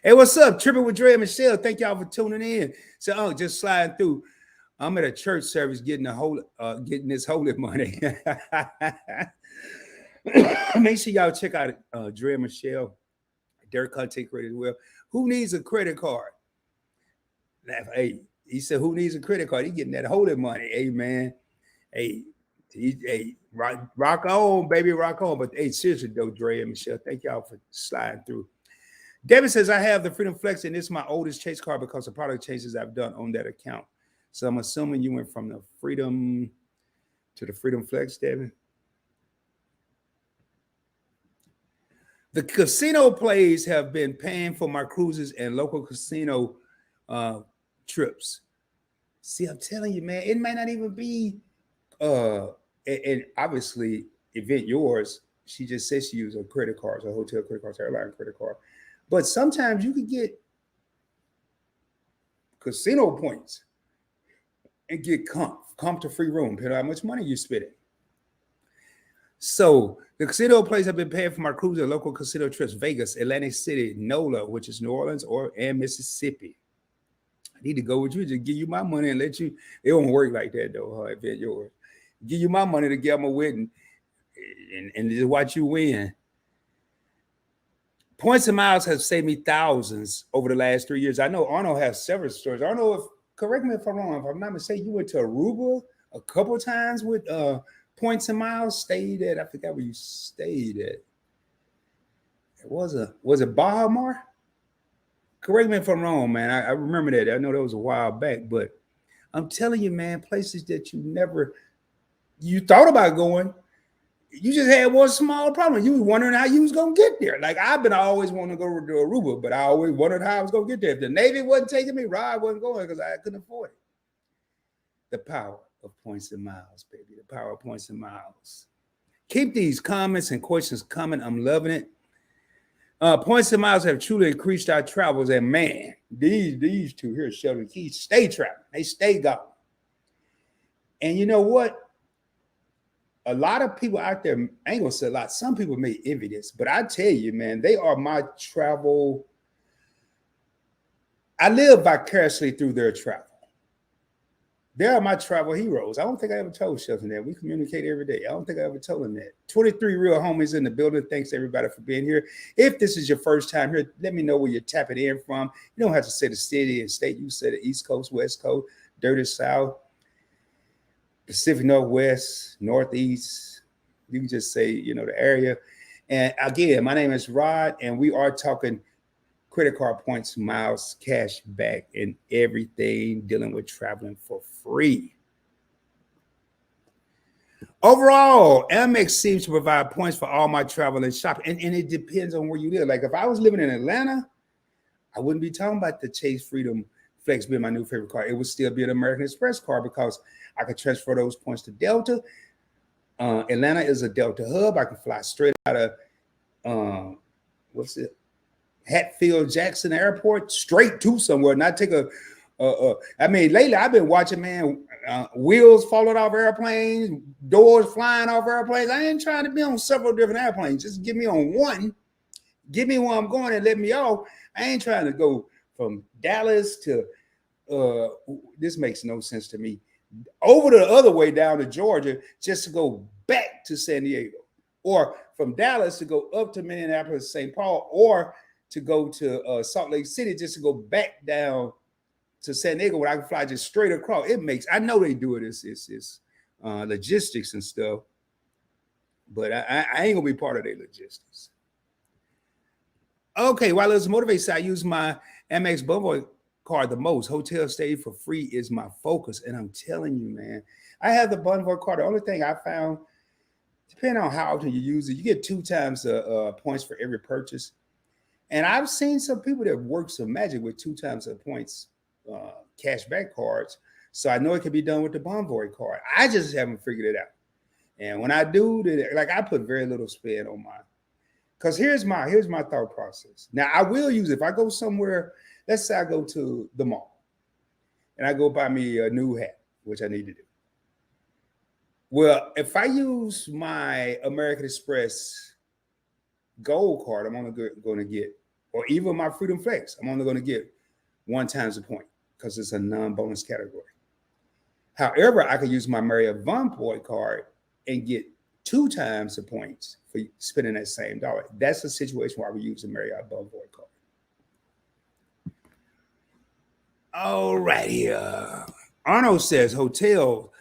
hey, what's up? Tripping with Dre and Michelle. Thank y'all for tuning in. So, just sliding through. I'm at a church service getting this holy money. Make sure y'all check out Dre and Michelle, their content creator as well. Who needs a credit card? Hey, he said, "Who needs a credit card?" He getting that holy money. Hey, man. Hey, rock on, baby, rock on. But hey, seriously though, Dre and Michelle, thank y'all for sliding through. David says, "I have the Freedom Flex, and it's my oldest Chase card because of product changes I've done on that account." So I'm assuming you went from the Freedom to the Freedom Flex, Devin. The casino plays have been paying for my cruises and local casino trips. See, I'm telling you, man, it might not even be, and obviously, Event Yours, she just says she uses her credit cards, her hotel credit cards, airline credit card. But sometimes you could get casino points and get comp to free room, depending on how much money you're spending. So the casino plays have been paying for my cruise and local casino trips: Vegas, Atlantic City, NOLA, which is New Orleans, and Mississippi. I need to go with you, just give you my money and let you. It won't work like that though, Event Yours. Give you my money to get them with and just watch you win. Points and miles have saved me thousands over the last 3 years. I know Arnold has several stories. I don't know if, correct me if I'm wrong, if I'm not mistaken, you went to Aruba a couple of times with points and miles, stayed at, I forgot where you stayed at. Was it Baja Mar? Correct me if I'm wrong, man. I remember that. I know that was a while back, but I'm telling you, man, places that you thought about going, you just had one small problem. You was wondering how you was gonna get there. Like I've been always wanting to go to Aruba, but I always wondered how I was gonna get there. If the Navy wasn't taking me, Rod wasn't going because I couldn't afford it. The power of points and miles, baby. The power of points and miles. Keep these comments and questions coming. I'm loving it. Points and miles have truly increased our travels, and man, these two here, Sheldon Keys, stay traveling. They stay going. And you know what? A lot of people out there, I ain't gonna say a lot, some people may envy this, but I tell you, man, they are my travel. I live vicariously through their travel. They are my travel heroes. I don't think I ever told Sheldon that. We communicate every day. I don't think I ever told him that. 23 real homies in the building. Thanks everybody for being here. If this is your first time here, let me know where you're tapping in from. You don't have to say the city and state. You say the East Coast, West Coast, Dirty South, Pacific Northwest, Northeast. You can just say, the area. And again, my name is Rod, and we are talking credit card points, miles, cash back, and everything dealing with traveling for free. Overall, Amex seems to provide points for all my travel and shopping. And it depends on where you live. Like if I was living in Atlanta, I wouldn't be talking about the Chase Freedom Flex being my new favorite card. It would still be an American Express card because I could transfer those points to Delta. Atlanta is a Delta hub. I can fly straight out of Hatfield Jackson Airport straight to somewhere, not take lately I've been watching, man, wheels falling off airplanes, doors flying off airplanes. I ain't trying to be on several different airplanes. Just get me on one. Give me where I'm going and let me off. I ain't trying to go from Dallas to this makes no sense to me. Over the other way down to Georgia just to go back to San Diego, or from Dallas to go up to Minneapolis, St. Paul, or to go to Salt Lake City just to go back down to San Diego where I can fly just straight across. I know they do it. It's logistics and stuff, but I ain't gonna be part of their logistics. Okay, while it's motivated, I use my Amex Bumble card the most. Hotel stay for free is my focus, and I'm telling you, man, I have the Bumble card. The only thing I found, depending on how often you use it, you get 2 times points for every purchase. And I've seen some people that work some magic with 2 times the points cashback cards. So I know it can be done with the Bonvoy card. I just haven't figured it out. And when I do, like I put very little spend on mine. Because here's my thought process. Now I will use it if I go somewhere. Let's say I go to the mall and I go buy me a new hat, which I need to do. Well, if I use my American Express Gold card, I'm only going to get, or even my Freedom Flex, I'm only going to get 1 times a point because it's a non-bonus category. However, I could use my Marriott Bonvoy card and get 2 times the points for spending that same dollar. That's a situation where I would use the Marriott Bonvoy card. All right here. Arnold says hotel,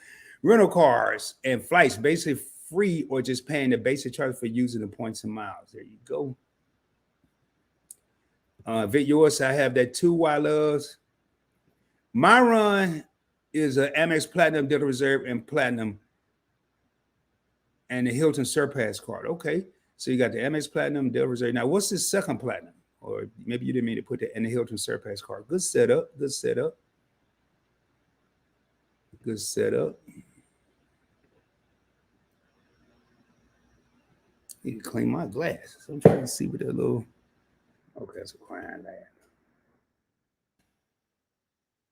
rental cars, and flights basically free or just paying the basic charge for using the points and miles. There you go. Vic yours, I have that too, 𝗪𝗧𝗛𝗪. My run is an Amex Platinum, Delta Reserve, and Platinum, and the Hilton Surpass card. Okay, so you got the Amex Platinum, Delta Reserve. Now, what's the second Platinum? Or maybe you didn't mean to put that in the Hilton Surpass card. Good setup. Good setup. Good setup. You can clean my glasses. I'm trying to see what that little. Okay, that's a crying laugh.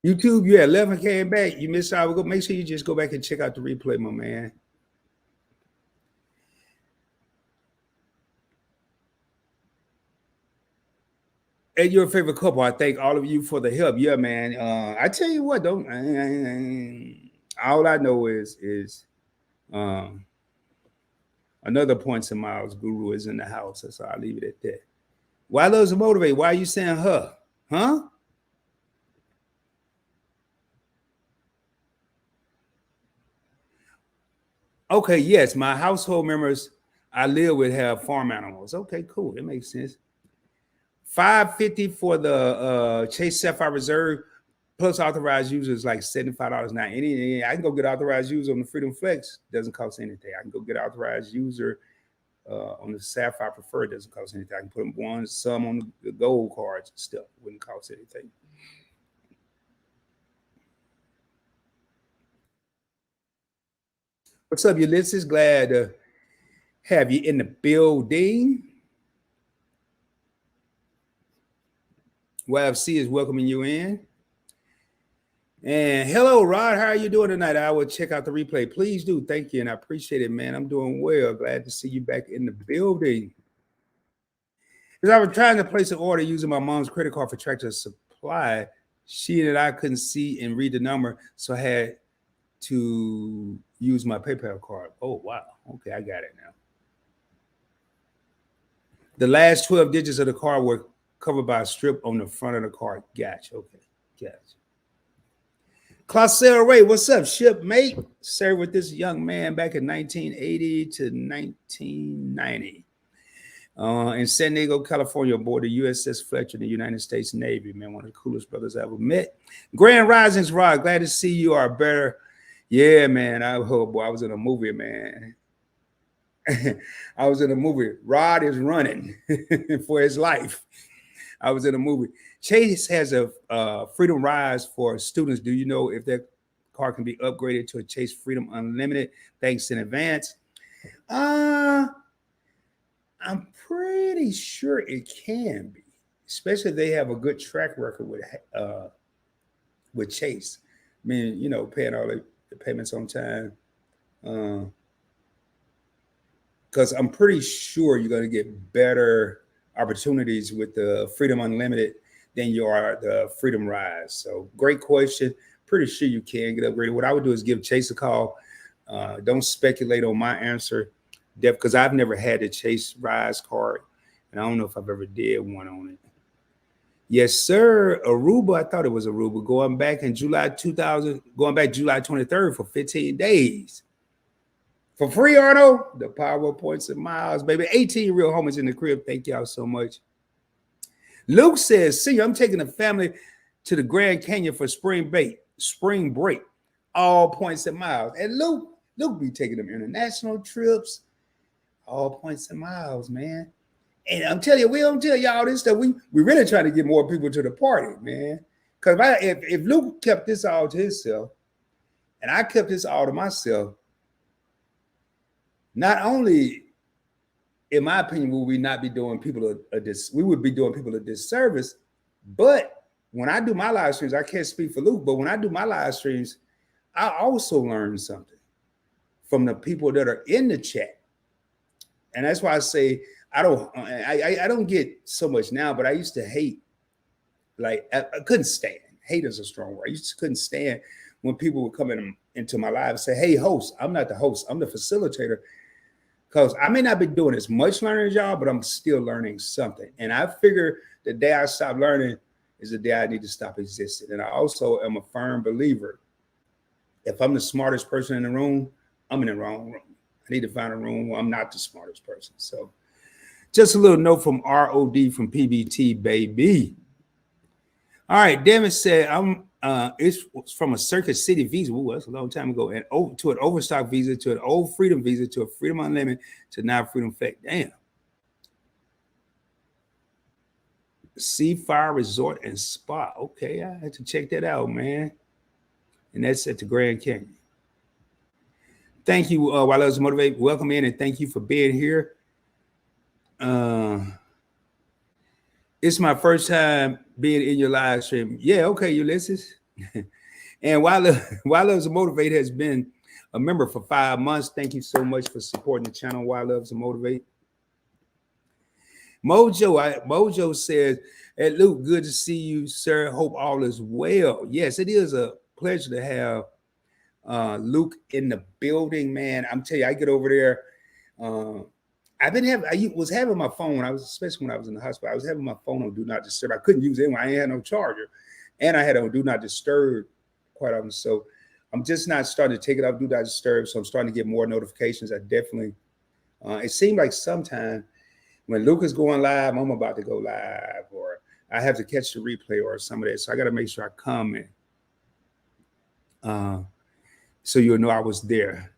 YouTube, you had 11 came back. You missed out. Make sure you just go back and check out the replay, my man. And your favorite couple, I thank all of you for the help. Yeah, man. I tell you what, don't. All I know is another points and miles guru is in the house. So I'll leave it at that. Why loves to motivate? Why are you saying her? Huh? Okay, yes, my household members I live with have farm animals. Okay, cool. That makes sense. $5.50 for the Chase Sapphire Reserve plus authorized users like $75 now. I can go get authorized user on the Freedom Flex. Doesn't cost anything. I can go get authorized user on the Sapphire Preferred. Doesn't cost anything. I can put some on the gold cards and stuff. Wouldn't cost anything. What's up, Ulysses? Glad to have you in the building. YFC is welcoming you in. And hello, Rod. How are you doing tonight? I will check out the replay. Please do. Thank you. And I appreciate it, man. I'm doing well. Glad to see you back in the building. Because I was trying to place an order using my mom's credit card for Tractor Supply. She and I couldn't see and read the number, so I had to use my PayPal card. Oh, wow. Okay, I got it now. The last 12 digits of the card were covered by a strip on the front of the card. Gotcha. Okay, gotcha. Clausel Ray, what's up, shipmate? Served with this young man back in 1980 to 1990 in San Diego, California, aboard the USS Fletcher in the United States Navy. Man, one of the coolest brothers I ever met. Grand Risings, Rod. Glad to see you are better. Yeah, man. I was in a movie, man. I was in a movie. Rod is running for his life. I was in a movie. Chase has a Freedom Rise for students. Do you know if their car can be upgraded to a Chase Freedom Unlimited? Thanks in advance. I'm pretty sure it can be, especially if they have a good track record with Chase. I mean, you know, paying all the payments on time. Because I'm pretty sure you're going to get better opportunities with the Freedom Unlimited than you are the Freedom Rise. So great question. Pretty sure you can get upgraded. What I would do is give Chase a call. Don't speculate on my answer, because I've never had a Chase Rise card, and I don't know if I've ever did one on it. Yes, sir. Aruba. I thought it was Aruba. Going back July 23rd for 15 days. For free, Arnold. The power of points and miles, baby. 18 real homies in the crib. Thank y'all so much. Luke says, see, I'm taking the family to the Grand Canyon for spring break. All points and miles. And Luke be taking them international trips. All points and miles, man. And I'm telling you, we don't tell y'all this stuff. We really trying to get more people to the party, man. Because if Luke kept this all to himself, and I kept this all to myself, not only, in my opinion, will we not be doing people we would be doing people a disservice, but when I do my live streams, I can't speak for Luke, but when I do my live streams, I also learn something from the people that are in the chat. And that's why I say I don't get so much now, but I used to hate, like I couldn't stand. Hate is a strong word. I couldn't stand when people would come into my live and say, hey, host, I'm not the host, I'm the facilitator. Because I may not be doing as much learning as y'all, but I'm still learning something. And I figure the day I stop learning is the day I need to stop existing. And I also am a firm believer. If I'm the smartest person in the room, I'm in the wrong room. I need to find a room where I'm not the smartest person. So just a little note from ROD from PBT, baby. All right, Devin said, it's from a Circuit City visa. Ooh, that's a long time ago. And to an Overstock visa, to an Old Freedom visa, to a Freedom Unlimited, to now Freedom Fact. Damn. Seafire Resort and Spa. Okay, I had to check that out, man. And that's at the Grand Canyon. Thank you, While I Was Motivated. Welcome in, and thank you for being here. It's my first time being in your live stream. Yeah, okay, Ulysses. And While I Was Motivated has been a member for 5 months. Thank you so much for supporting the channel, While I Was Motivate. Mojo says, hey, Luke, good to see you, sir. Hope all is well. Yes, it is a pleasure to have Luke in the building, man. I'm telling you, I get over there. I was having my phone especially when I was in the hospital. I was having my phone on Do Not Disturb. I couldn't use it anyway. I ain't had no charger, and I had on Do Not Disturb quite often. So I'm just not starting to take it off Do Not Disturb. So I'm starting to get more notifications. I definitely. It seemed like sometime when Luke is going live, I'm about to go live, or I have to catch the replay or some of that. So I got to make sure I come in, so you'll know I was there.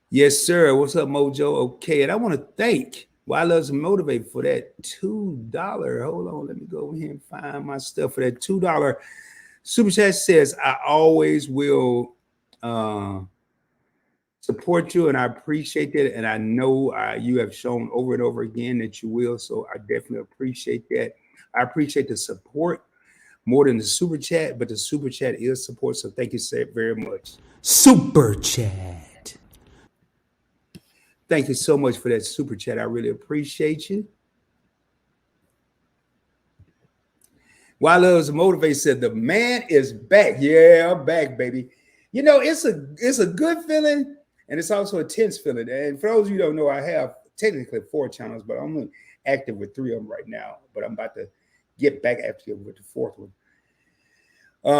Yes, sir. What's up, Mojo? Okay, and I want to thank While I Was Motivate for that $2. Hold on, let me go over here and find my stuff for that $2 super chat. Says, I always will support you, and I appreciate that. And I know you have shown over and over again that you will. So I definitely appreciate that. I appreciate the support more than the super chat, but the super chat is support. So thank you very much. Super chat. Thank you so much for that super chat. I really appreciate you. While I Was Motivated said, the man is back. Yeah, I'm back, baby. You know, it's a good feeling, and it's also a tense feeling. And for those of you who don't know, I have technically 4 channels, but I'm only active with 3 of them right now. But I'm about to get back active with the 4th one.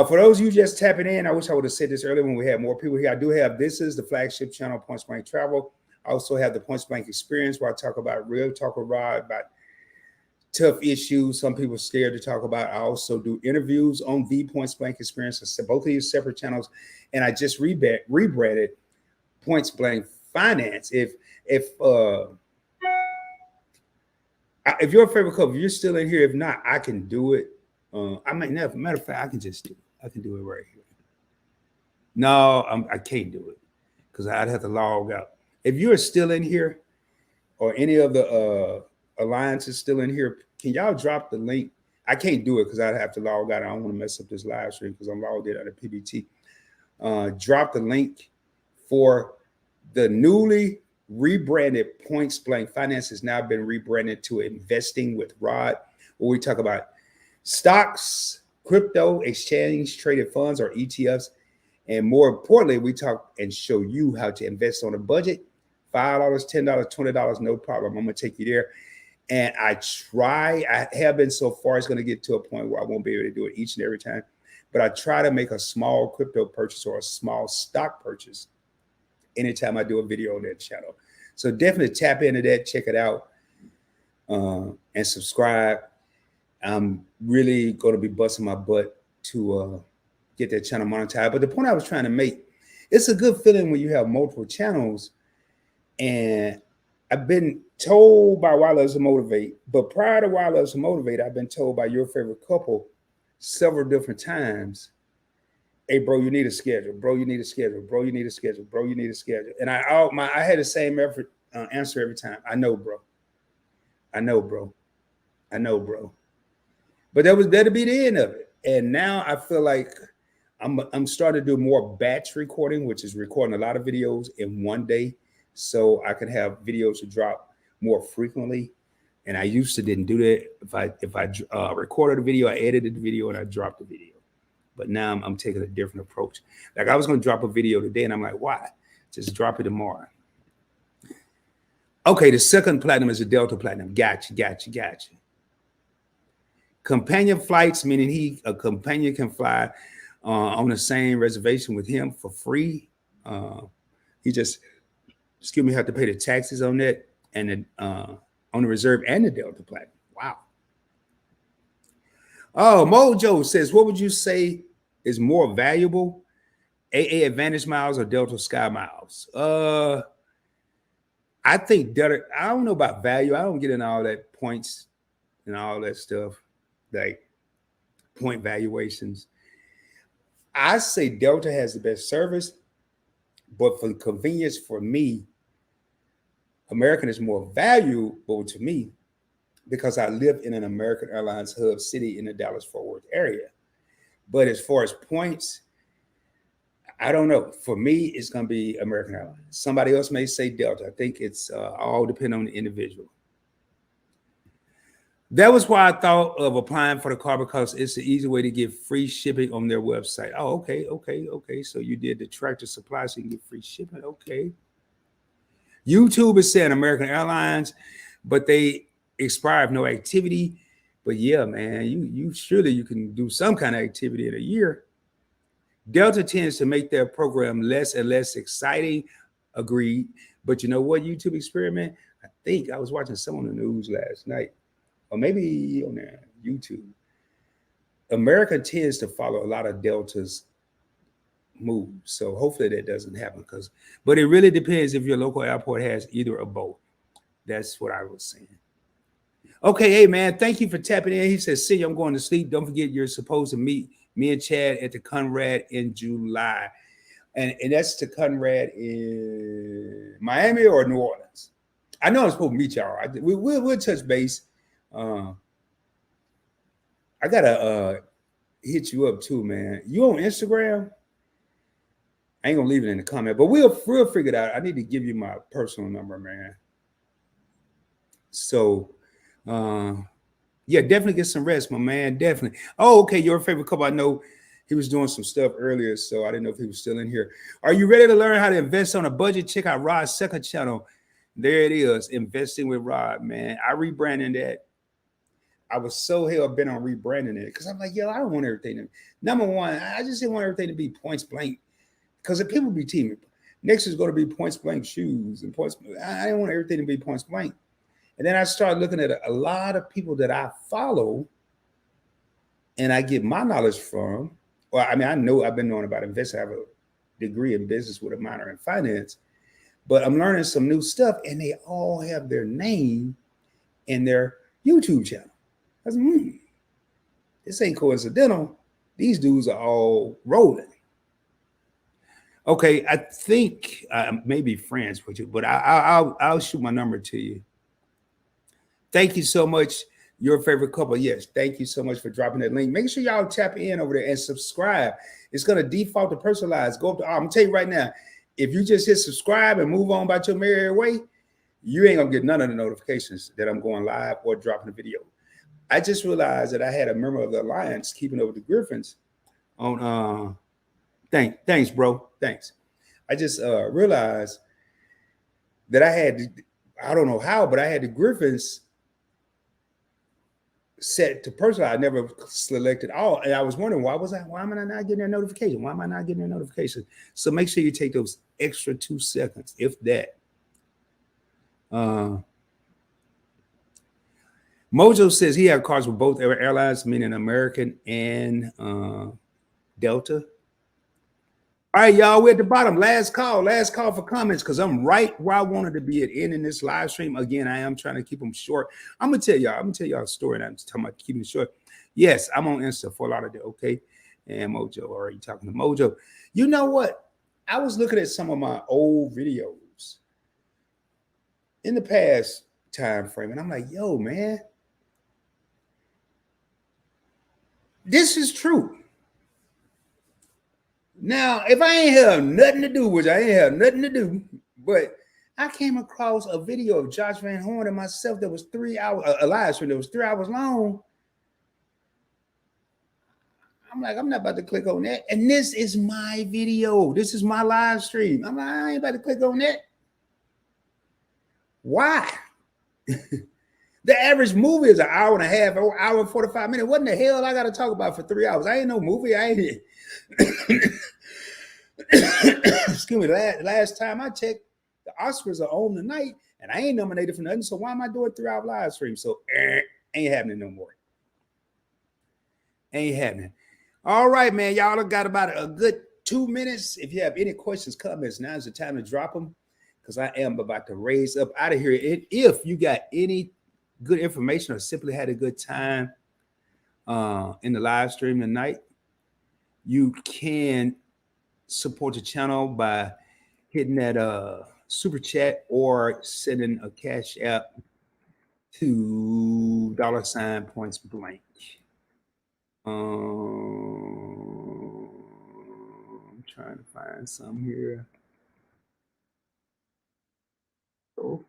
For those of you just tapping in, I wish I would have said this earlier when we had more people here. I do have, this is the flagship channel, Points Blank Travel. I also have the Points Blank Experience, where I talk about real talk with Rod, about tough issues some people are scared to talk about. I also do interviews on the Points Blank Experience. So both of these separate channels. And I just rebranded Points Blank Finance. If you're a favorite couple, if you're still in here, if not, I can do it. I might never. Matter of fact, I can do it right here. No, I can't do it because I'd have to log out. If you're still in here, or any of the alliances still in here, can y'all drop the link? I can't do it because I'd have to log out. I don't want to mess up this live stream because I'm logged in under PBT. Drop the link for the newly rebranded Points Blank Finance. Has now been rebranded to Investing with Rod, where we talk about stocks, crypto, exchange traded funds or ETFs. And more importantly, we talk and show you how to invest on a budget. $5, $10, $20, no problem. I'm going to take you there. And I have been so far, it's going to get to a point where I won't be able to do it each and every time. But I try to make a small crypto purchase or a small stock purchase anytime I do a video on that channel. So definitely tap into that, check it out, and subscribe. I'm really going to be busting my butt to get that channel monetized. But the point I was trying to make, it's a good feeling when you have multiple channels. And I've been told by While I Was Motivate, but prior to While I Was Motivate, I've been told by your favorite couple several different times Hey, bro, you need a schedule. Bro, you need a schedule. Bro, you need a schedule. Bro, you need a schedule. And I had the same answer every time. I know, bro. I know, bro. I know, bro. But that'll be the end of it. And now I feel like I'm starting to do more batch recording, which is recording a lot of videos in one day, so I can have videos to drop more frequently. And I used to didn't do that. If I recorded a video, I edited the video, and I dropped the video. But now I'm taking a different approach. Like I was going to drop a video today, and I'm like, why? Just drop it tomorrow. Okay, the second platinum is a Delta platinum. Gotcha. Companion flights, meaning a companion can fly on the same reservation with him for free. He just, have to pay the taxes on that and on the reserve and the Delta platinum. Wow. Oh, Mojo says, what would you say is more valuable, AA Advantage miles or Delta Sky miles? I think Delta. I don't know about value. I don't get in all that points and all that stuff, like point valuations. I say Delta has the best service, but for convenience for me, American is more valuable to me because I live in an American Airlines hub city in the Dallas-Fort Worth area. But as far as points, I don't know. For me, it's going to be American Airlines. Somebody else may say Delta. I think it's all depending on the individual. That was why I thought of applying for the car, because it's an easy way to get free shipping on their website. Oh, okay. So you did the Tractor Supply so you can get free shipping. Okay. YouTube is saying American Airlines, but they expire if no activity. But yeah, man, you surely you can do some kind of activity in a year. Delta tends to make their program less and less exciting. Agreed. But you know what, YouTube experiment? I think I was watching some on the news last night, or maybe on their YouTube. America tends to follow a lot of Delta's moves. So hopefully that doesn't happen. But it really depends if your local airport has either or both. That's what I was saying. Okay, hey man, thank you for tapping in. He says, see, I'm going to sleep. Don't forget you're supposed to meet me and Chad at the Conrad in July. And that's the Conrad in Miami or New Orleans. I know I'm supposed to meet y'all. We'll touch base. I gotta hit you up too, man. You on Instagram? I ain't gonna leave it in the comment, but we'll figure it out. I need to give you my personal number, man. So yeah, definitely get some rest, my man. Definitely. Oh, okay. Your favorite couple. I know he was doing some stuff earlier, so I didn't know if he was still in here. Are you ready to learn how to invest on a budget? Check out Rod's second channel. There it is, Investing with Rod, man. I rebranded that. I was so hell bent on rebranding it because I'm like, yo, I don't want everything to. Number one, I just didn't want everything to be points blank, because if people be teaming, next is going to be points blank shoes and points. I didn't want everything to be points blank. And then I started looking at a lot of people that I follow and I get my knowledge from. Well, I mean, I know I've been knowing about investing. I have a degree in business with a minor in finance, but I'm learning some new stuff, and they all have their name in their YouTube channel. I was like, this ain't coincidental. These dudes are all rolling. Okay, I think maybe friends with you, but I'll shoot my number to you. Thank you so much. Your favorite couple. Yes, thank you so much for dropping that link. Make sure y'all tap in over there and subscribe. It's going to default to personalized. Go up to, I'm going to tell you right now, if you just hit subscribe and move on about your merry way, you ain't going to get none of the notifications that I'm going live or dropping a video. I just realized that I had a member of the Alliance keeping up with the Griffins on, thanks, bro. Thanks. I just realized that I don't know how, but I had the Griffins set to personal. I never selected all, and I was wondering why am I not getting a notification? Why am I not getting a notification? So make sure you take those extra 2 seconds, if that. Mojo says he had cars with both airlines, meaning American and Delta. All right, y'all, we're at the bottom. Last call for comments, because I'm right where I wanted to be at ending this live stream. Again, I am trying to keep them short. I'm gonna tell y'all a story, and I'm talking about keeping it short. Yes, I'm on Insta for a lot of it. Okay, And Mojo, or are you talking to Mojo? You know what? I was looking at some of my old videos in the past time frame, and I'm like, yo, man, this is true. Now, if I ain't have nothing to do, which I ain't have nothing to do, but I came across a video of Josh Van Horn and myself that was 3 hours, a live stream that was 3 hours long. I'm like, I'm not about to click on that. And this is my video. This is my live stream. I'm like, I ain't about to click on that. Why? The average movie is an hour and a half, or hour and 45 minutes. What in the hell I got to talk about for 3 hours? I ain't no movie. I ain't. Excuse me. Last time I checked, the Oscars are on tonight, and I ain't nominated for nothing. So why am I doing 3 hour live stream? So ain't happening no more. Ain't happening. All right, man. Y'all got about a good 2 minutes. If you have any questions, comments, now's the time to drop them, because I am about to raise up out of here. And if you got any good information or simply had a good time in the live stream tonight, you can support the channel by hitting that super chat or sending a cash app to $pointsblank. I'm trying to find some here. Oh.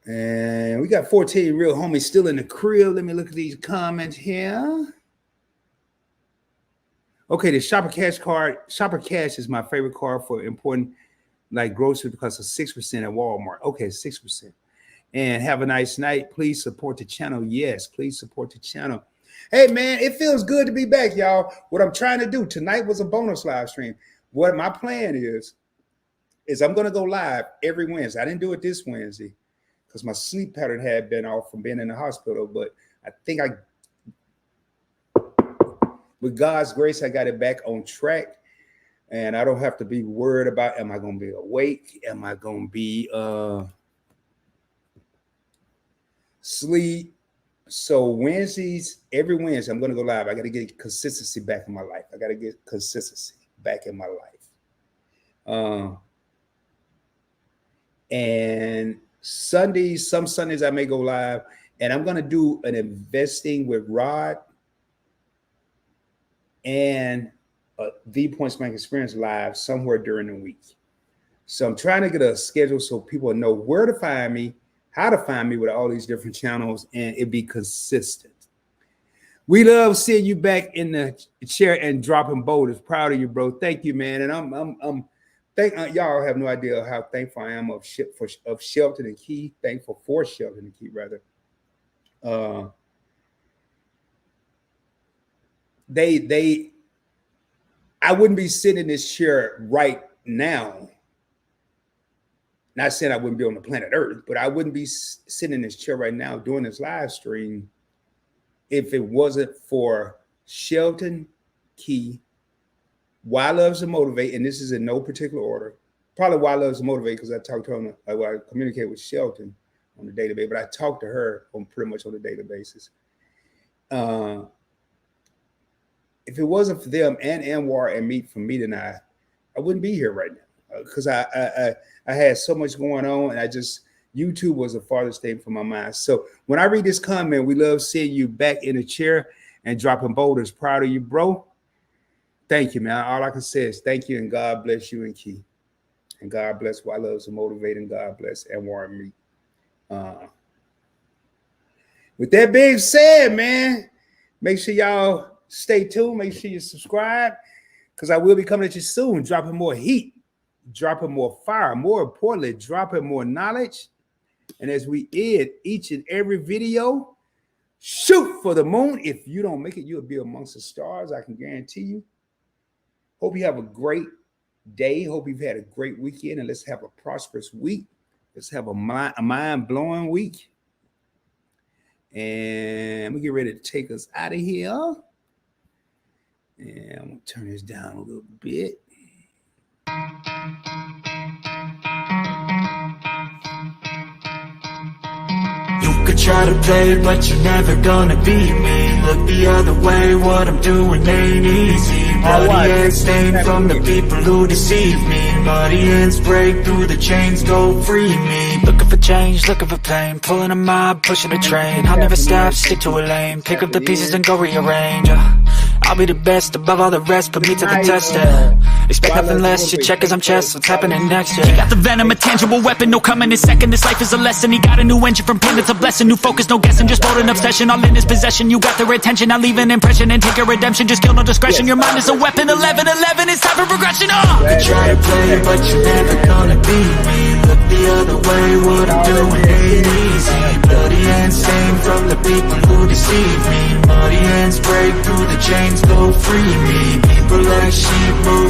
And we got 14 real homies still in the crib. Let me look at these comments here. Okay, the Shopper Cash card. Shopper Cash is my favorite card for important, like groceries, because of 6% at Walmart. Okay, 6%. And have a nice night. Please support the channel. Yes, please support the channel. Hey, man, it feels good to be back, y'all. What I'm trying to do tonight was a bonus live stream. What my plan is I'm going to go live every Wednesday. I didn't do it this Wednesday because my sleep pattern had been off from being in the hospital. But I think with God's grace, I got it back on track. And I don't have to be worried about, am I going to be awake? Am I going to be sleep? So Wednesdays, every Wednesday, I'm going to go live. I got to get consistency back in my life. I got to get consistency back in my life. And Sundays, some Sundays I may go live, and I'm going to do an investing with Rod and the Points Bank Experience live somewhere during the week. So I'm trying to get a schedule so people know where to find me, how to find me with all these different channels, and it be consistent. We love seeing you back in the chair and dropping boulders. Proud of you, bro. Thank you, man. And I'm y'all have no idea how thankful I am of Shelton and Key. Thankful for Shelton and Key, rather. I wouldn't be sitting in this chair right now. Not saying I wouldn't be on the planet Earth, but I wouldn't be sitting in this chair right now doing this live stream if it wasn't for Shelton, Key, Why Loves to Motivate, and this is in no particular order. Probably Why Loves to Motivate because I talk to her, I communicate with Shelton on a daily basis, but I talk to her on pretty much on a daily basis. If it wasn't for them and Anwar and Meet from Meet and I wouldn't be here right now because I had so much going on, and YouTube was the farthest thing from my mind. So when I read this comment, we love seeing you back in the chair and dropping boulders. Proud of you, bro. Thank you, man. All I can say is thank you, and God bless you and Key. And God bless Why Loves to Motivate, and God bless Anwar and Meet. With that being said, man, make sure y'all stay tuned. Make sure you subscribe, because I will be coming at you soon, dropping more heat, dropping more fire, more importantly, dropping more knowledge. And as we end each and every video, shoot for the moon. If you don't make it, you'll be amongst the stars. I can guarantee you. Hope you have a great day. Hope you've had a great weekend, and let's have a prosperous week. Let's have a mind-blowing week. And we get ready to take us out of here. And I'm going to turn this down a little bit. You could try to play, but you're never gonna beat me. Look the other way, what I'm doing ain't easy. Bloody hands stained from the people who deceive me. Muddy hands break through the chains, go free me. Looking for change, looking for pain. Pulling a mob, pushing a train. I'll never stop, stick to a lane. Pick up the pieces and go rearrange. I'll be the best above all the rest, put me to the test, Expect nothing less, your check is I'm chess. What's happening next, He got the venom, a tangible weapon, no coming in second. This life is a lesson, he got a new engine. From pain it's a blessing, new focus, no guessing. Just bold and obsession, all in his possession. You got their attention, I leave an impression and take a redemption. Just kill, no discretion, your mind is a weapon. 11-11, it's time for progression, You try to play, but you're never gonna beat me. Look the other way, what I'm doing ain't